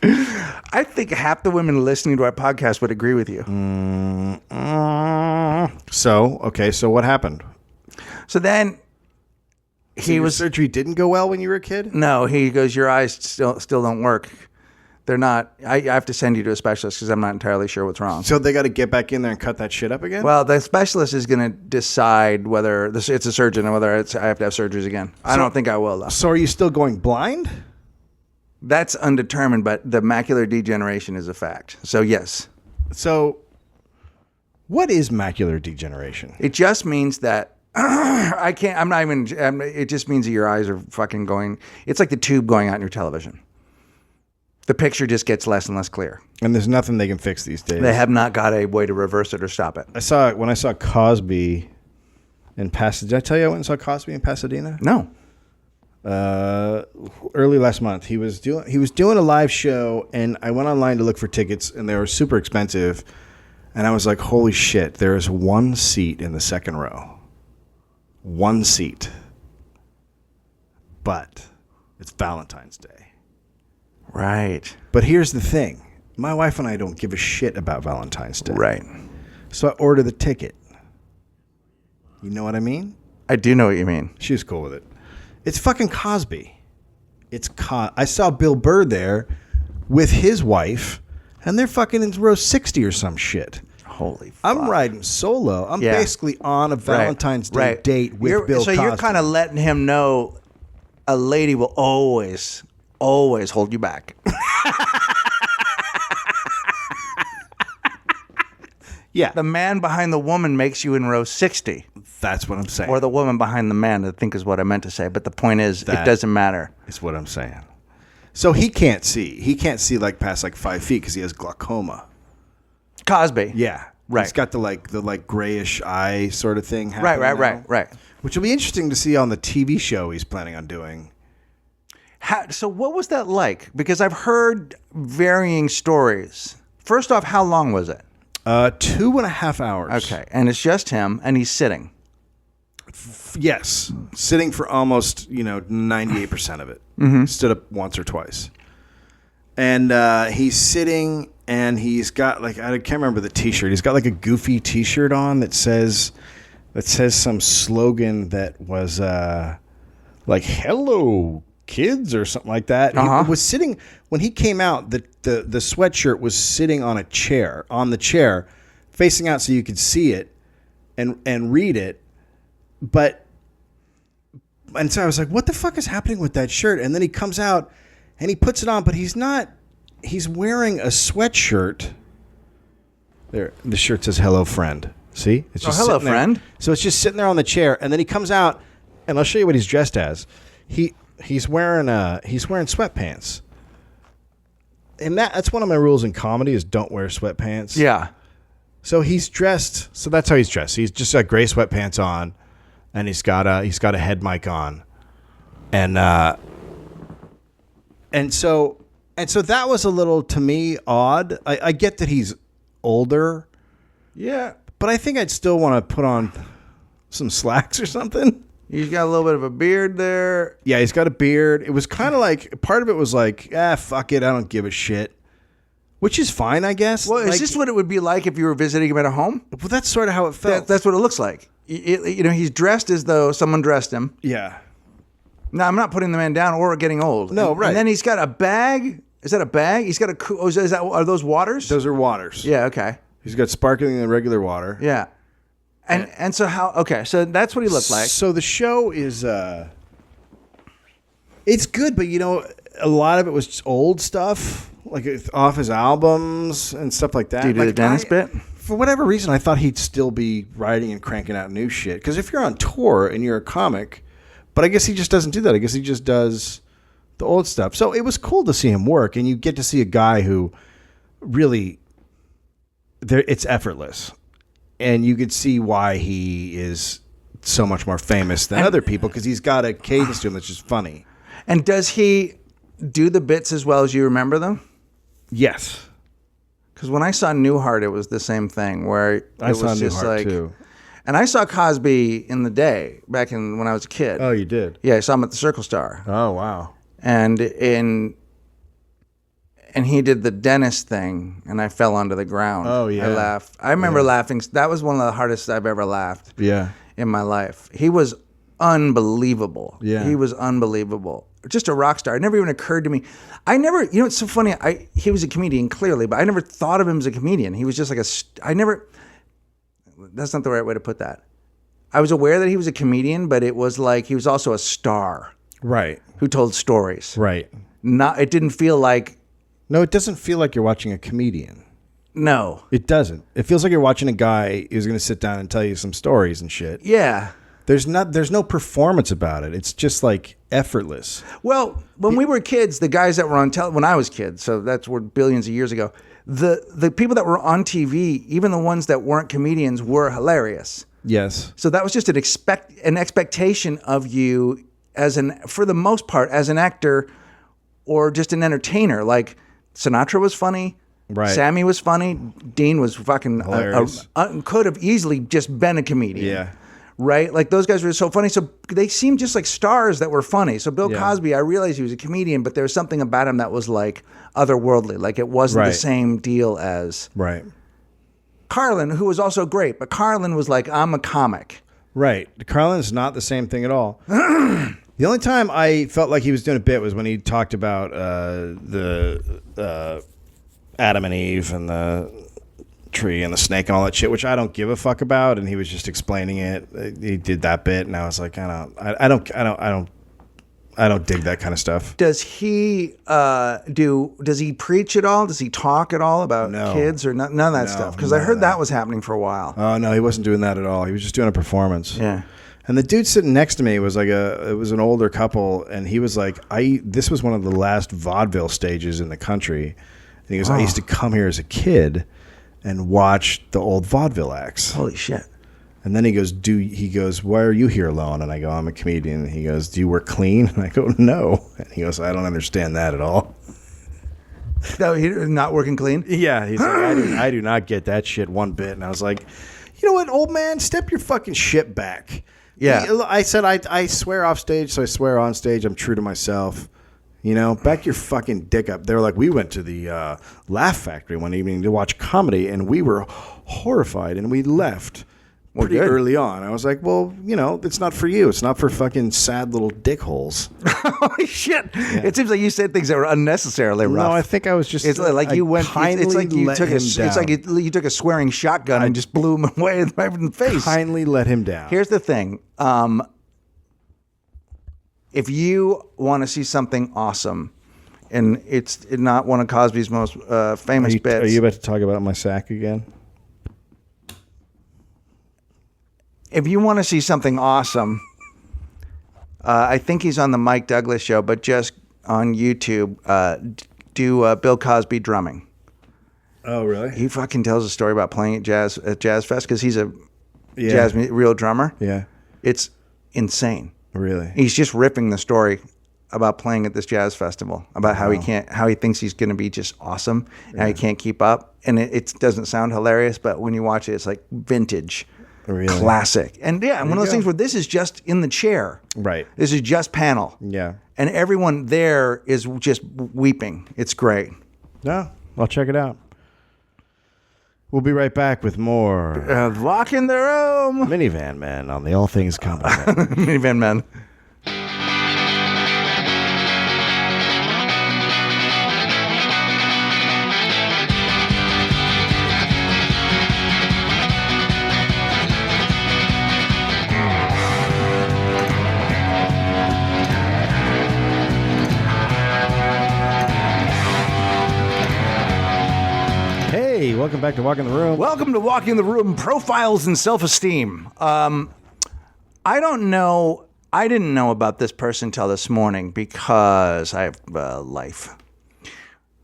I think half the women listening to our podcast would agree with you. So what happened? So then Surgery didn't go well when you were a kid? No, he goes, your eyes still don't work. They're not. I have to send you to a specialist because I'm not entirely sure what's wrong. So they got to get back in there and cut that shit up again? Well, the specialist is going to decide whether it's a surgeon and whether I have to have surgeries again. I don't think I will, though. So are you still going blind? That's undetermined, but the macular degeneration is a fact. So yes. So what is macular degeneration? It just means that it just means that your eyes are fucking going. It's like the tube going out in your television. The picture just gets less and less clear. And there's nothing they can fix these days. They have not got a way to reverse it or stop it. When I saw Cosby in Pasadena. Did I tell you I went and saw Cosby in Pasadena? No. Early last month. He was doing a live show, and I went online to look for tickets, and they were super expensive. And I was like, holy shit, there is one seat in the second row. One seat. But it's Valentine's Day. Right. But here's the thing. My wife and I don't give a shit about Valentine's Day. Right. So I order the ticket. You know what I mean? I do know what you mean. She was cool with it. It's fucking Cosby. I saw Bill Burr there with his wife, and they're fucking in row 60 or some shit. Holy fuck. I'm riding solo. I'm basically on a Valentine's Day date with Bill Cosby. So you're kind of letting him know a lady will always hold you back. Yeah. The man behind the woman makes you in row 60. That's what I'm saying. Or the woman behind the man, I think is what I meant to say. But the point is, it doesn't matter. Is what I'm saying. So he can't see. He can't see like past like 5 feet because he has glaucoma. Cosby. Yeah. Right. He's got the grayish eye sort of thing happening Right. Which will be interesting to see on the TV show he's planning on doing. So what was that like? Because I've heard varying stories. First off, how long was it? 2.5 hours. Okay. And it's just him, and he's sitting. Yes. Sitting for almost, 98% of it. Stood up once or twice. And he's sitting, and he's got I can't remember the T-shirt. He's got a goofy T-shirt on that says some slogan that was "Hello, kids" or something like that. He was sitting when he came out. The sweatshirt was sitting on the chair, facing out so you could see it and read it. And so I was like, what the fuck is happening with that shirt? And then he comes out and he puts it on, but he's wearing a sweatshirt. There, the shirt says "Hello, friend." See? It's just hello, sitting there. friend. So it's just sitting there on the chair, and then he comes out, and I'll show you what he's dressed as. He's wearing sweatpants. And that's one of my rules in comedy is don't wear sweatpants. Yeah. So he's dressed. So that's how he's dressed. He's just got gray sweatpants on, and he's got a head mic on, and so that was a little to me odd. I get that he's older. Yeah. But I think I'd still want to put on some slacks or something. He's got a little bit of a beard there. Yeah, he's got a beard. It was kind of like, part of it was like, fuck it, I don't give a shit. Which is fine, I guess. Well, is this what it would be like if you were visiting him at a home? Well, that's sort of how it felt. That's what it looks like. He's dressed as though someone dressed him. Yeah. Now, I'm not putting the man down or getting old. No, right. And then he's got a bag. Is that a bag? He's got are those waters? Those are waters. Yeah, okay. He's got sparkling and regular water. Yeah. And so so that's what he looked like. So the show is it's good, but a lot of it was just old stuff, like off his albums and stuff like that. Do you do the Dennis bit? For whatever reason, I thought he'd still be writing and cranking out new shit. Because if you're on tour and you're a comic, but I guess he just doesn't do that. I guess he just does the old stuff. So it was cool to see him work, and you get to see a guy who really, it's effortless. And you could see why he is so much more famous than other people, because he's got a cadence to him that's just funny. And does he do the bits as well as you remember them? Yes. Because when I saw Newhart, it was the same thing where I saw was just Newhart too. And I saw Cosby in the day back when I was a kid. Oh, you did? Yeah, I saw him at the Circle Star. Oh, wow. And he did the Dennis thing, and I fell onto the ground. Oh, yeah. I laughed. I remember laughing. That was one of the hardest I've ever laughed. Yeah. In my life. He was unbelievable. Yeah. He was unbelievable. Just a rock star. It never even occurred to me. It's so funny. He was a comedian, clearly, but I never thought of him as a comedian. He was just like that's not the right way to put that. I was aware that he was a comedian, but it was like he was also a star. Right. Who told stories. Right. It didn't feel like. No, it doesn't feel like you're watching a comedian. No. It doesn't. It feels like you're watching a guy who's going to sit down and tell you some stories and shit. Yeah. There's no performance about it. It's just like effortless. Well, when we were kids, the guys that were on when I was kid, so that's billions of years ago, the people that were on TV, even the ones that weren't comedians, were hilarious. Yes. So that was just an expectation of you for the most part, as an actor or just an entertainer. Like Sinatra was funny. Right. Sammy was funny. Dean was fucking Hilarious. could have easily just been a comedian. Yeah. Right? Like those guys were so funny. So they seemed just like stars that were funny. So Bill Cosby, I realized he was a comedian, but there was something about him that was like otherworldly. Like it wasn't the same deal as Right. Carlin, who was also great. But Carlin was like, I'm a comic. Right. Carlin's not the same thing at all. The only time I felt like he was doing a bit was when he talked about the Adam and Eve and the tree and the snake and all that shit, which I don't give a fuck about. And he was just explaining it. He did that bit, and I was like, I don't dig that kind of stuff. Does he does he preach at all? Does he talk at all about kids or none of that stuff? Because I heard that was happening for a while. Oh no, he wasn't doing that at all. He was just doing a performance. Yeah. And the dude sitting next to me was like it was an older couple, and he was like, this was one of the last vaudeville stages in the country. And he goes, I used to come here as a kid and watch the old vaudeville acts. Holy shit. And then he goes, why are you here alone? And I go, I'm a comedian. And he goes, do you work clean? And I go, no. And he goes, I don't understand that at all. No, he's not working clean? Yeah. He's like, I do not get that shit one bit. And I was like, you know what, old man, step your fucking shit back. Yeah. I said, I swear off stage, so I swear on stage. I'm true to myself. You know, back your fucking dick up. They were like, we went to the Laugh Factory one evening to watch comedy, and we were horrified, and we left pretty early on. I was like, well, you know, it's not for you. It's not for fucking sad little dick holes. Holy shit. Yeah. It seems like you said things that were unnecessarily rough. No, I think I was just... It's like you went... It's like you took it's like you took a swearing shotgun and just blew him away right in the face. Kindly let him down. Here's the thing. If you want to see something awesome, and it's not one of Cosby's most famous bits... Are you about to talk about my sack again? If you want to see something awesome, I think he's on the Mike Douglas show, but just on YouTube, do Bill Cosby drumming. Oh, really? He fucking tells a story about playing at Jazz Fest because he's a real drummer. Yeah. It's insane. Really? He's just ripping the story about playing at this jazz festival, about how he thinks he's going to be just awesome, and how he can't keep up. And it doesn't sound hilarious, but when you watch it, it's like vintage. Really? Classic. And yeah, one of those things where this is just in the chair. Right. This is just panel. Yeah. And everyone there is just weeping. It's great. No, I'll check it out. We'll be right back with more Walk in the room. Minivan Man on the All Things Comedy. Minivan Man. Hey, welcome back to Walk in the Room. Welcome to Walk in the Room, Profiles in Self-Esteem. I don't know. I didn't know about this person till this morning because I have life.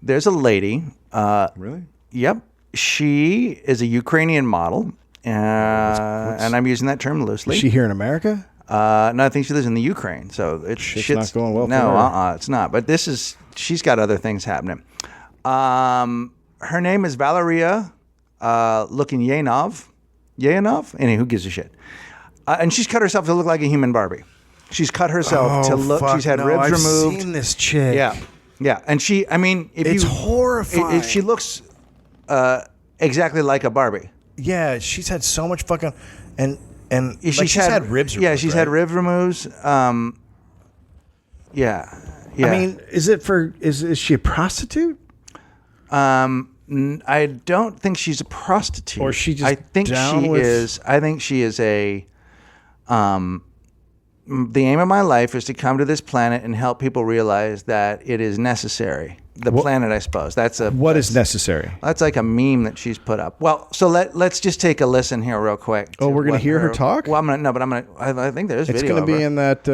There's a lady. Really? Yep. She is a Ukrainian model. And I'm using that term loosely. Is she here in America? No, I think she lives in the Ukraine. So Shit's not going well for no, her. it's not. But she's got other things happening. Her name is Valeria Lukyanov. Anyway, who gives a shit? And she's cut herself to look like a human Barbie. She's cut herself to look. She's had ribs removed. I've seen this chick. Yeah. And she, I mean, It's horrifying. She looks exactly like a Barbie. Yeah, she's had so much fucking and she's had ribs removed. Yeah, she's had rib removes. Yeah. I mean, is she a prostitute? I don't think she's a prostitute. Or she just I think down she with- is. I think she is a. The aim of my life is to come to this planet and help people realize that it is necessary the planet, I suppose. What is necessary? That's like a meme that she's put up. Well, so let's just take a listen here real quick. Oh, we're going to hear her talk? Well, I think there's It's video going to be of her. in that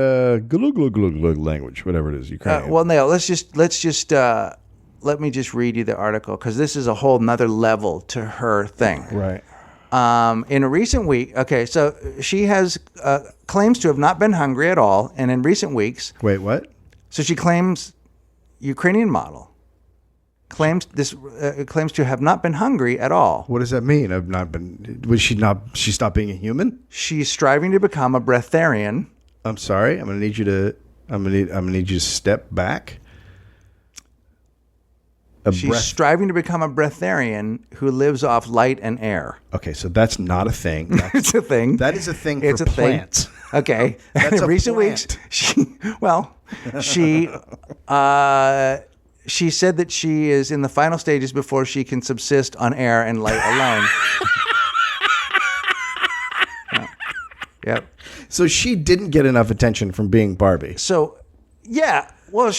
glug, glug, glug, glug language, whatever it is, Ukrainian. Well, no, let's just let me just read you the article, because this is a whole nother level to her thing. Right. In a recent week, okay, so she has claims to have not been hungry at all, and in recent weeks, Wait, what? so she claims, Ukrainian model claims to have not been hungry at all. What does that mean? I've not been. She stopped being a human? She's striving to become a breatharian. I'm sorry. I'm gonna need you to step back. She's striving to become a breatharian who lives off light and air. Okay, so that's not a thing. It's a thing. That is a thing It's for a thing. plants. Okay. That's And in a recent plant. weeks, she said that she is in the final stages before she can subsist on air and light alone. Yep. So she didn't get enough attention from being Barbie. So, yeah. Well,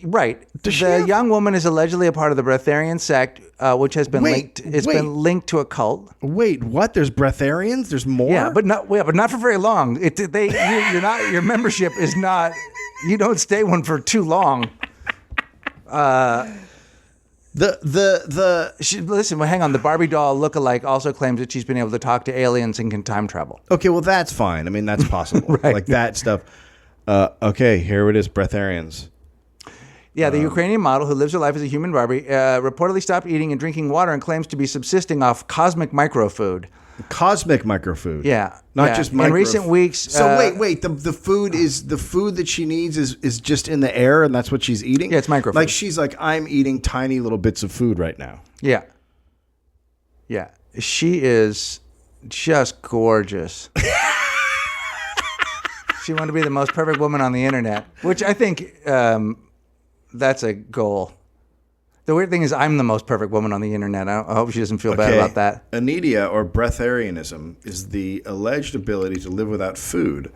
right. The young woman is allegedly a part of the breatharian sect, which has been linked. It's been linked to a cult. Wait, what? There's breatharians? There's more? Yeah, but not for very long. You're not. Your membership is not. You don't stay one for too long. Listen, well, hang on. The Barbie doll lookalike also claims that she's been able to talk to aliens and can time travel. Okay, well, that's fine. I mean, that's possible. Right. Like that stuff. Okay, here it is, breatharians. Yeah, the Ukrainian model who lives her life as a human Barbie reportedly stopped eating and drinking water and claims to be subsisting off cosmic microfood. Cosmic microfood. Yeah. Not just micro. In recent weeks. So wait. The food that she needs is just in the air, and that's what she's eating. Yeah, it's microfood. Like she's like, I'm eating tiny little bits of food right now. Yeah. Yeah. She is just gorgeous. She wanted to be the most perfect woman on the internet, which I think that's a goal. The weird thing is I'm the most perfect woman on the internet. I hope she doesn't feel bad about that. Anedia, or breatharianism, is the alleged ability to live without food.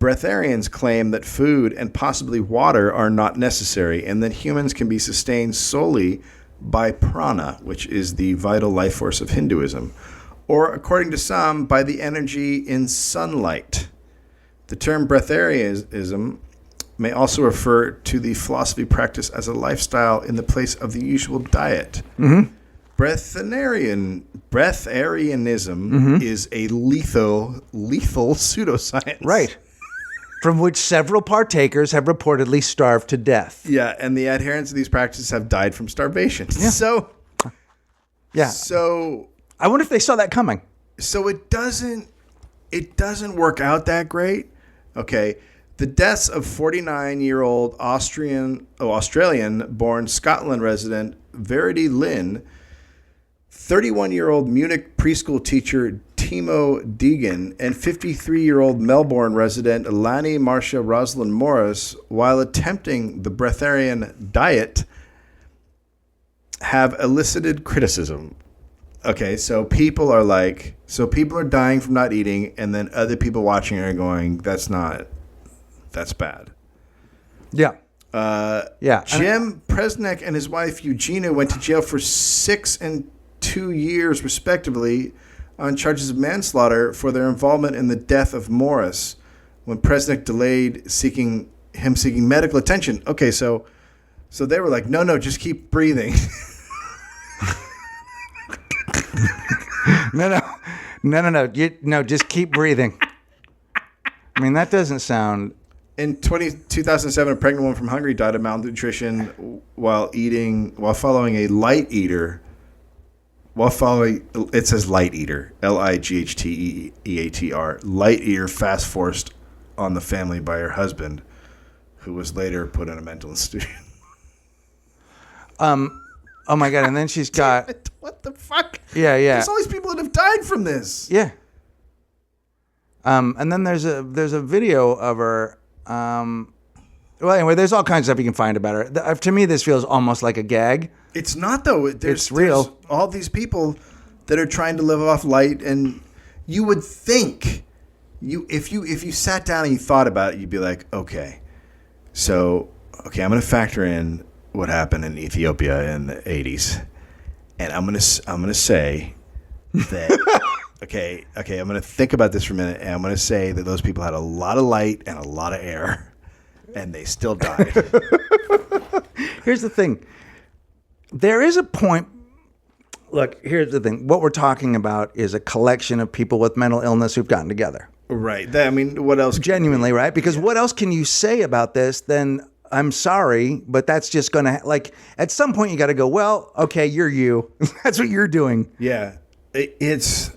Breatharians claim that food and possibly water are not necessary, and that humans can be sustained solely by prana, which is the vital life force of Hinduism, or, according to some, by the energy in sunlight. The term breatharianism may also refer to the philosophy practiced as a lifestyle in the place of the usual diet. Mm-hmm. Breatharianism is a lethal pseudoscience. Right. From which several partakers have reportedly starved to death. Yeah, and the adherents of these practices have died from starvation. Yeah. So I wonder if they saw that coming. So it doesn't work out that great. Okay. The deaths of 49-year-old Australian-born Scotland resident Verity Lynn, 31-year-old Munich preschool teacher Timo Deegan, and 53-year-old Melbourne resident Lani Marcia Rosalind Morris, while attempting the breatharian diet, have elicited criticism. Okay, so people are dying from not eating, and then other people watching are going, that's bad. Yeah. Jim Presnick and his wife Eugenia went to jail for 6 and 2 years, respectively, on charges of manslaughter for their involvement in the death of Morris when Presnick delayed seeking medical attention. Okay, so they were like, no, just keep breathing. No, just keep breathing. I mean, that doesn't sound... In 2007, a pregnant woman from Hungary died of malnutrition while following a light eater. It says light eater, Lighteater, light eater fast forced on the family by her husband, who was later put in a mental institution. Oh my God! And then she's got what the fuck? Yeah. There's all these people that have died from this. Yeah. And then there's a video of her. Well, anyway, there's all kinds of stuff you can find about her. To me, this feels almost like a gag. It's not, though. It's real. There's all these people that are trying to live off light, and you would think if you sat down and you thought about it, you'd be like, okay, I'm going to factor in what happened in Ethiopia in the 80s. And I'm gonna say that okay, I'm gonna think about this for a minute, and I'm gonna say that those people had a lot of light and a lot of air, and they still died. Here's the thing. There is a point. Look, here's the thing. What we're talking about is a collection of people with mental illness who've gotten together. Right. I mean, what else? Genuinely, right? Because what else can you say about this than, I'm sorry, but that's just going to, like, at some point you got to go, well, okay, you're you. That's what you're doing. Yeah. It's...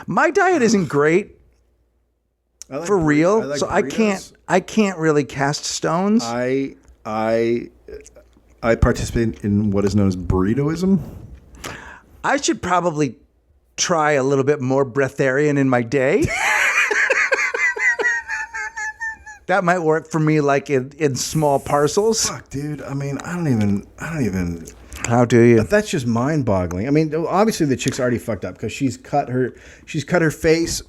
My diet isn't great I like for real, I like so burritos. I can't really cast stones. I participate in what is known as burritoism. I should probably try a little bit more breatharian in my day. That might work for me, like in small parcels. Fuck, dude. I mean, I don't even. How do you? That's just mind-boggling. I mean, obviously the chick's already fucked up because she's cut her face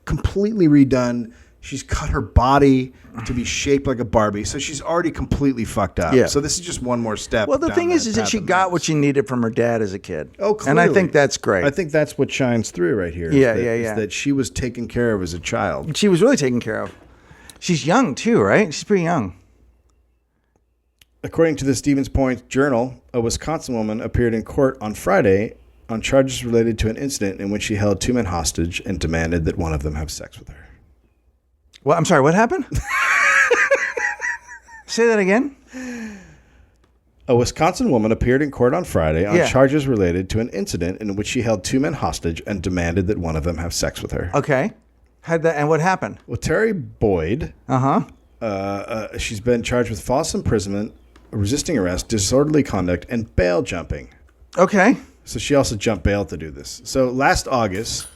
completely redone. She's cut her body to be shaped like a Barbie, so she's already completely fucked up. Yeah. So this is just one more step. Well, the down thing is that path she of got madness. what she needed from her dad as a kid. Oh, clearly. And I think that's great. I think that's what shines through right here. is Yeah, that- yeah, is yeah. that she was taken care of as a child. She was really taken care of. She's young too, right? She's pretty young. According to the Stevens Point Journal, a Wisconsin woman appeared in court on Friday on charges related to an incident in which she held 2 men hostage and demanded that one of them have sex with her. Well, I'm sorry, what happened? Say that again. A Wisconsin woman appeared in court on Friday on Yeah. charges related to an incident in which she held 2 men hostage and demanded that one of them have sex with her. Okay. And what happened? Well, Terry Boyd, Uh-huh. she's been charged with false imprisonment, resisting arrest, disorderly conduct, and bail jumping. Okay. So she also jumped bail to do this. So last August,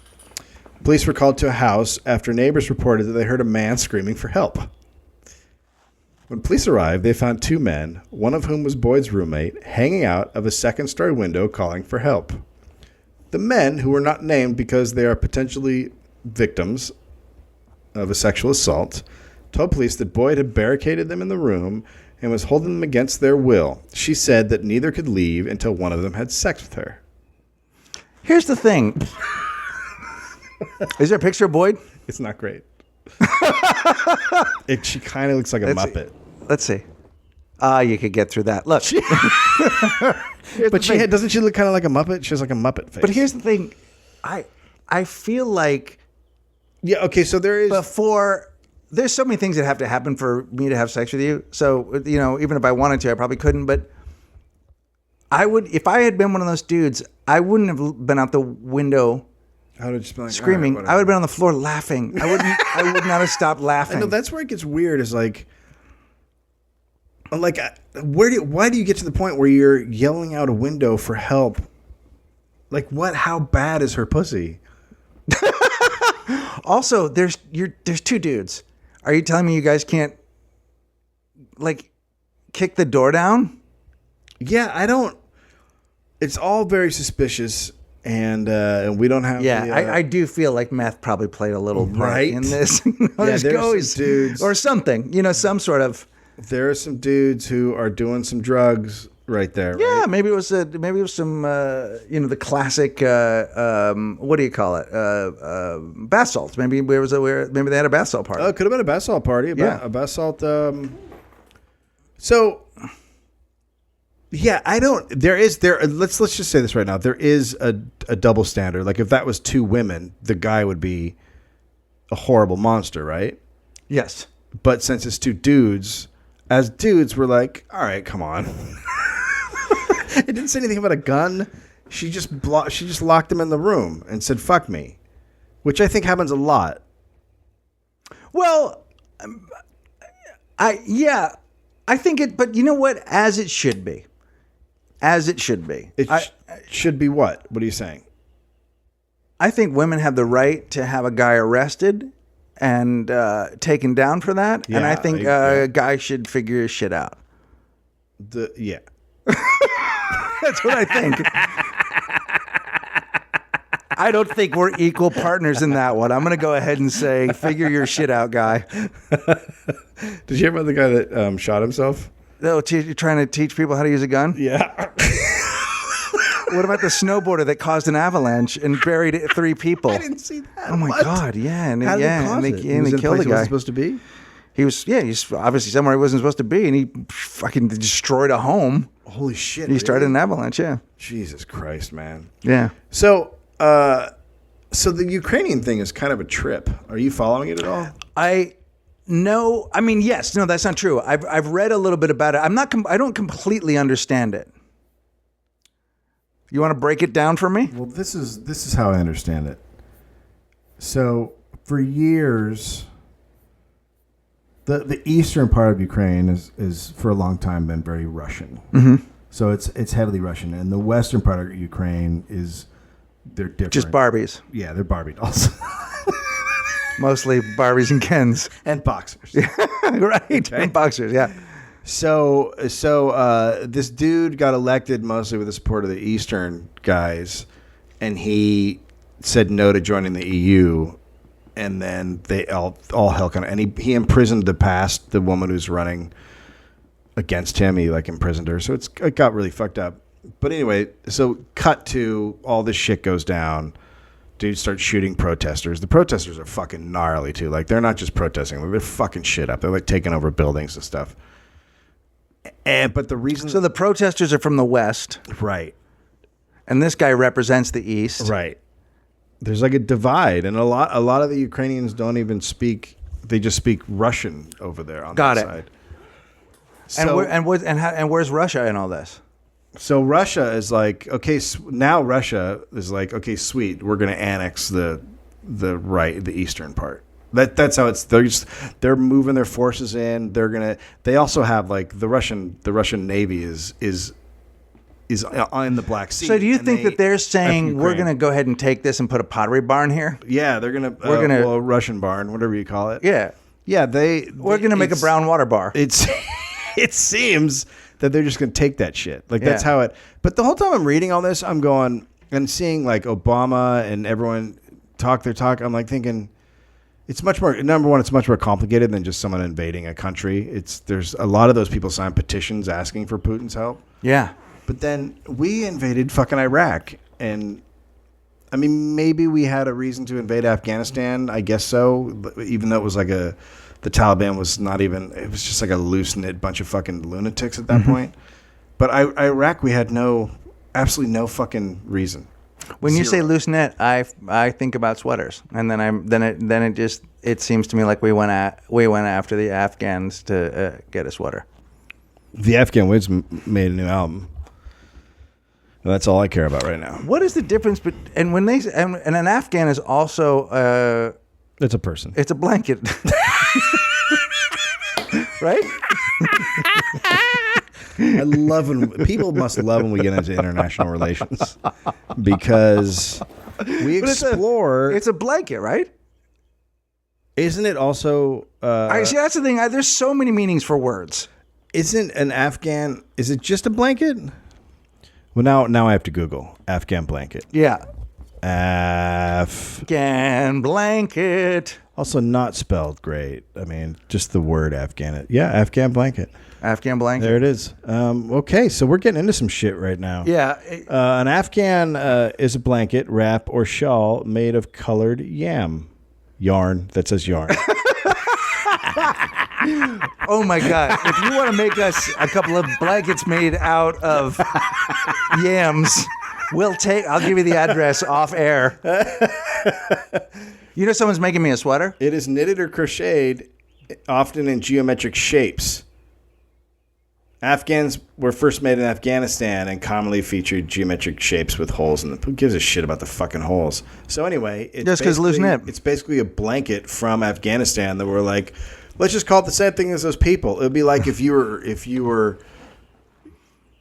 police were called to a house after neighbors reported that they heard a man screaming for help. When police arrived, they found 2 men, one of whom was Boyd's roommate, hanging out of a second-story window calling for help. The men, who were not named because they are potentially victims of a sexual assault, told police that Boyd had barricaded them in the room and was holding them against their will. She said that neither could leave until one of them had sex with her. Here's the thing. Is there a picture of Boyd? It's not great. She kind of looks like a Let's see. Muppet. Let's see. You could get through that. Look. But doesn't she look kind of like a Muppet? She has like a Muppet face. But here's the thing. I feel like yeah, okay, so there is... there's so many things that have to happen for me to have sex with you. So, you know, even if I wanted to, I probably couldn't. But I would, if I had been one of those dudes, I wouldn't have been out the window I would have just been like, screaming. all right, I would have whatever. been on the floor laughing. I would not have stopped laughing. I know, that's where it gets weird is like why do you get to the point where you're yelling out a window for help? Like how bad is her pussy? Also, there's 2 dudes. Are you telling me you guys can't like kick the door down? Yeah, I don't. It's all very suspicious, and we don't have. Yeah, the, I do feel like meth probably played a little part Right? in this. there's some dudes. or something. You know, some sort of. There are some dudes who are doing some drugs right there. Yeah, right? maybe it was some the classic what do you call it? Bath salts. Maybe maybe they had a bath salt party. Oh, it could have been a bath salt party. Yeah. A bath salt. So, yeah, I don't. Let's just say this right now. There is a double standard. Like if that was 2 women, the guy would be a horrible monster, right? Yes. But since it's 2 dudes, as dudes, we're like, all right, come on. It didn't say anything about a gun. She just locked him in the room and said, "Fuck me," which I think happens a lot. Well, I think it. But you know what? As it should be. As it should be. It should be what? What are you saying? I think women have the right to have a guy arrested and taken down for that. And I Yeah, think yeah. a guy should figure his shit out. Yeah. That's what I think. I don't think we're equal partners in that one. I'm going to go ahead and say, figure your shit out, guy. Did you hear about the guy that shot himself? Oh, you're trying to teach people how to use a gun? Yeah. What about the snowboarder that caused an avalanche and buried 3 people? I didn't see that. Oh my What? God! Yeah, and How did yeah, it cause and it? they, He and was they in a killed place the he guy. wasn't supposed to be? He's obviously somewhere he wasn't supposed to be, and he fucking destroyed a home. Holy shit. He started really? an avalanche. Yeah, Jesus Christ, man. yeah. So, so the Ukrainian thing is kind of a trip. Are you following it at all? No, I mean, yes, no, that's not true. I've read a little bit about it. I don't completely understand it. You want to break it down for me? Well, this is how I understand it. So, for years, the eastern part of Ukraine is for a long time been very Russian. Mm-hmm. So it's heavily Russian, and the western part of Ukraine they're different. Just Barbies. Yeah, they're Barbie dolls Mostly Barbies and Kens. and boxers. Right. And boxers, yeah. So this dude got elected mostly with the support of the Eastern guys, and he said no to joining the EU, and then they all hell kind of, and he imprisoned the woman who's running against him. He like imprisoned her, so it got really fucked up. But anyway, so cut to all this shit goes down. Dude starts shooting protesters. The protesters are fucking gnarly too. Like they're not just protesting; like, they're fucking shit up. They're like taking over buildings and stuff. But the reason, So the protesters are from the West, right, and this guy represents the East. right. There's like a divide, and a lot of the Ukrainians don't even speak. They just speak Russian over there on Got that it. side. And where's Russia in all this? So Russia is like, okay, now Russia is like, okay, sweet, we're going to annex the eastern part. That's how it's. They're moving their forces in. They also have like the Russian Navy is in the Black Sea. So do you and think that they're saying we're Ukraine. going to go ahead and take this and put a pottery barn here? Yeah, they're gonna. We're gonna- well, Russian barn, whatever you call it. Yeah. Yeah, We're going to make a brown water bar. It seems that they're just going to take that shit. Like that's Yeah. how it. But the whole time I'm reading all this, I'm going and seeing like Obama and everyone talk their talk. I'm like thinking, it's much more. Number one, it's much more complicated than just someone invading a country. There's a lot of those people sign petitions asking for Putin's help. Yeah. But then we invaded fucking Iraq, and I mean, maybe we had a reason to invade Afghanistan. I guess so, even though it was like the Taliban was not even. It was just like a loose knit bunch of fucking lunatics at that point. But Iraq, we had absolutely no fucking reason. When you say Zero. loose knit, I think about sweaters, and then it seems to me like we went after the Afghans to get a sweater. The Afghan Wiz made a new album. And that's all I care about right now. What is the difference? And when they and an Afghan is also It's a person. it's a blanket, right? I love when people must love when we get into international relations because we But explore. It's a blanket, right? Isn't it also? See, that's the thing. There's so many meanings for words. Isn't an Afghan? Is it just a blanket? Well, now I have to Google Afghan blanket. Yeah. Afghan blanket. Also not spelled great. I mean, just the word Afghan. Yeah, Afghan blanket. Afghan blanket. There it is. Okay, so we're getting into some shit right now. Yeah. An Afghan is a blanket, wrap, or shawl made of colored yarn that says yarn. Oh my God. If you want to make us a couple of blankets made out of yams, I'll give you the address off air. You know someone's making me a sweater? It is knitted or crocheted, often in geometric shapes. Afghans were first made in Afghanistan and commonly featured geometric shapes with holes in them. Who gives a shit about the fucking holes? So anyway, Just 'cause loose knit. It's basically a blanket from Afghanistan that we're like, let's just call it the same thing as those people. It would be like if you were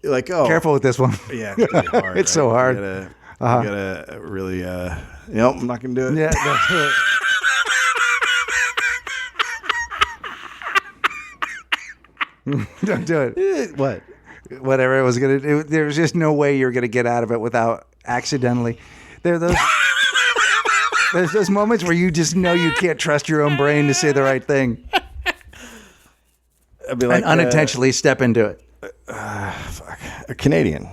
like, oh, Careful with this one. yeah, it's pretty hard, It's so hard. You gotta really, nope, I'm not gonna do it. Yeah. That's it. Don't do it. What? Whatever it was gonna do, there was just no way you're gonna get out of it without accidentally. There's those moments where you just know you can't trust your own brain to say the right thing. I'd be like and unintentionally step into it. A Canadian.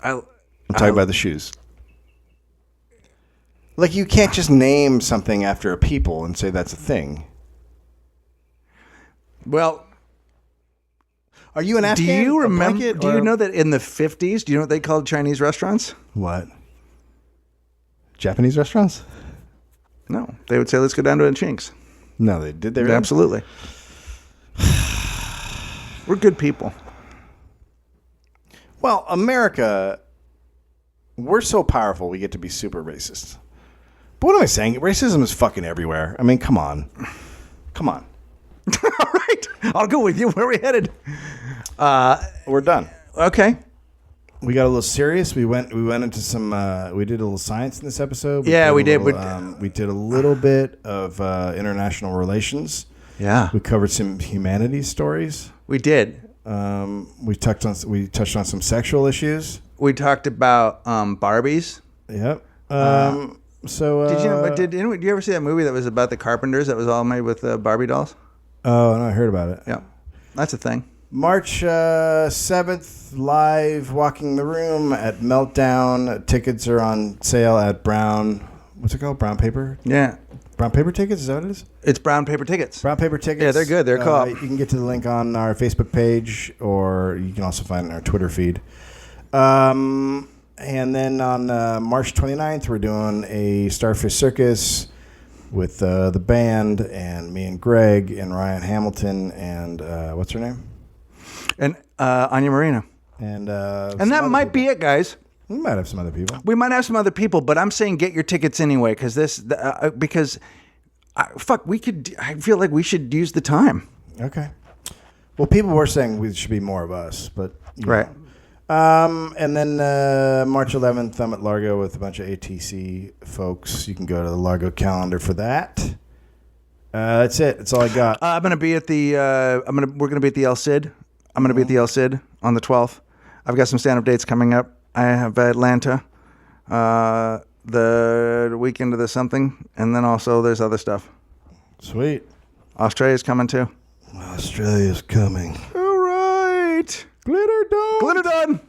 I, I'm talking about the shoes. Like, you can't just name something after a people and say that's a thing. well, Are you an Afghan? do you A remember? blanket, Do or- you know that in the 50s, do you know what they called Chinese restaurants? What? Japanese restaurants? No, they would say, "Let's go down to a Chinks." No, they did. They really? Absolutely. We're good people. Well, America, we're so powerful, we get to be super racist. But what am I saying? Racism is fucking everywhere. I mean, come on. Come on. All right, I'll go with you. Where are we headed? We're done. Okay. We got a little serious. We went into some. We did a little science in this episode. Yeah, we a did. little, we did a little bit of international relations. Yeah, We covered some humanities stories. we did. We touched on some sexual issues. We talked about Barbies. Yep. So Did you know? But did you ever see that movie that was about the carpenters that was all made with Barbie dolls? Oh, no, I heard about it. Yeah, that's a thing. March 7th, live Walking the Room at Meltdown. Tickets are on sale at Brown. What's it called? Brown Paper? Yeah, Brown Paper tickets? Is that what it is? it's brown paper tickets. Brown Paper tickets. Yeah, they're good. They're co-op. You can get to the link on our Facebook page, or you can also find it on our Twitter feed. And then on March 29th, we're doing a Starfish Circus with the band and me and Greg and Ryan Hamilton and what's her name? And Anya Marina. And And that might be it, guys. We might have some other people. We might have some other people, but I'm saying get your tickets anyway because I feel like we should use the time. Okay. Well, people were saying we should be more of us, but you know. Right. And then March 11th, I'm at Largo with a bunch of ATC folks. You can go to the Largo calendar for that. That's it. That's all I got. I'm gonna be at the. We're gonna be at the El Cid. I'm gonna be at the El Cid on the 12th. I've got some stand-up dates coming up. I have Atlanta, the weekend of the something, and then also there's other stuff. Sweet. Australia's coming too. Australia's coming. All right. Glitter dome. Glitter done.